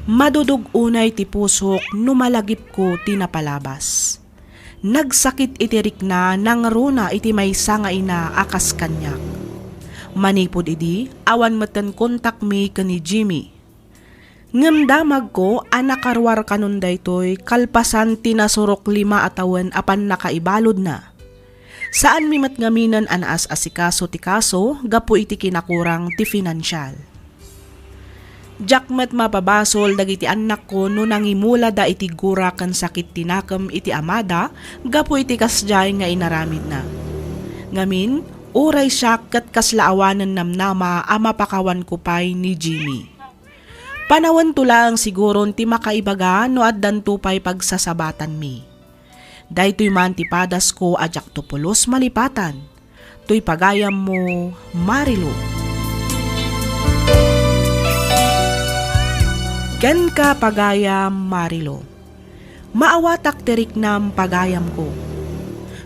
Speaker 1: Madudog unay ti pusok numalagip ko tinapalabas. Nagsakit itirik na nang runa iti maysa nga ina akas kanyak. Manipod idi, awan meten kontak mi kani Jimmy. Ngem damag ko anakarwar kanon daytoy kalpasan tinasurok 5 atawan apan nakaibalod na. Saan mi matngaminan anaas asikaso ti kaso gapu iti kinakurang ti financial. Jakmet mapabasol dagiti anak ko no nangimula da iti gura kan sakit tinakam iti amada gapu iti kasjay nga inaramid na. Ngamin, uray siya kat kaslaawanan namnama amapakawan ko pay ni Jimmy. Panawan tulang siguron ti makaibaga no addan tupay pagsasabatan mi. Daytoy man ti padas ko ajak tupulos malipatan. Tuy pagayam mo, Marilo. Ken ka pagayam Marilo. Maawatak terik nam pagayam ko.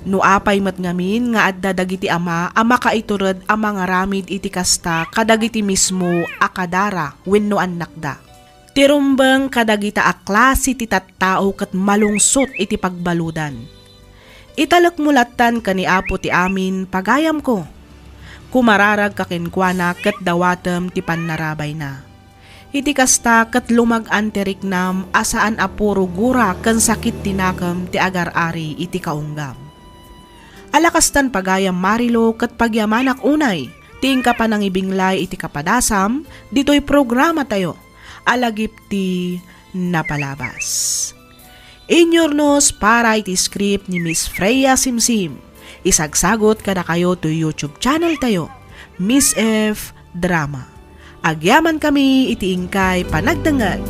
Speaker 1: No apay matngamin nga adda dagiti ama kaiturad ang mga ramid iti kasta kadagiti mismo akadara wenno anak da. Tirumbang kadagita aklase ti tattao ket malungsot iti pagbaludan. Italak mulatan kani apo ti amin pagayam ko. Kumararag kakenkwana ket dawatem ti pannarabay na. Iti kasta ket lumag-an ti riknam asaan apuro gura ken sakit tinakam ti agar-ari iti kaunggam. Alakastan pagayam Marilo ket pagyamanak unay, ting ka panangibinglay iti kapadasam, dito'y programa tayo, alagip ti napalabas. Inyornos para iti script ni Miss Freya Simsim, isagsagot kada kayo to YouTube channel tayo, Miss F Drama. Agyaman kami iti ingkay panagdangag.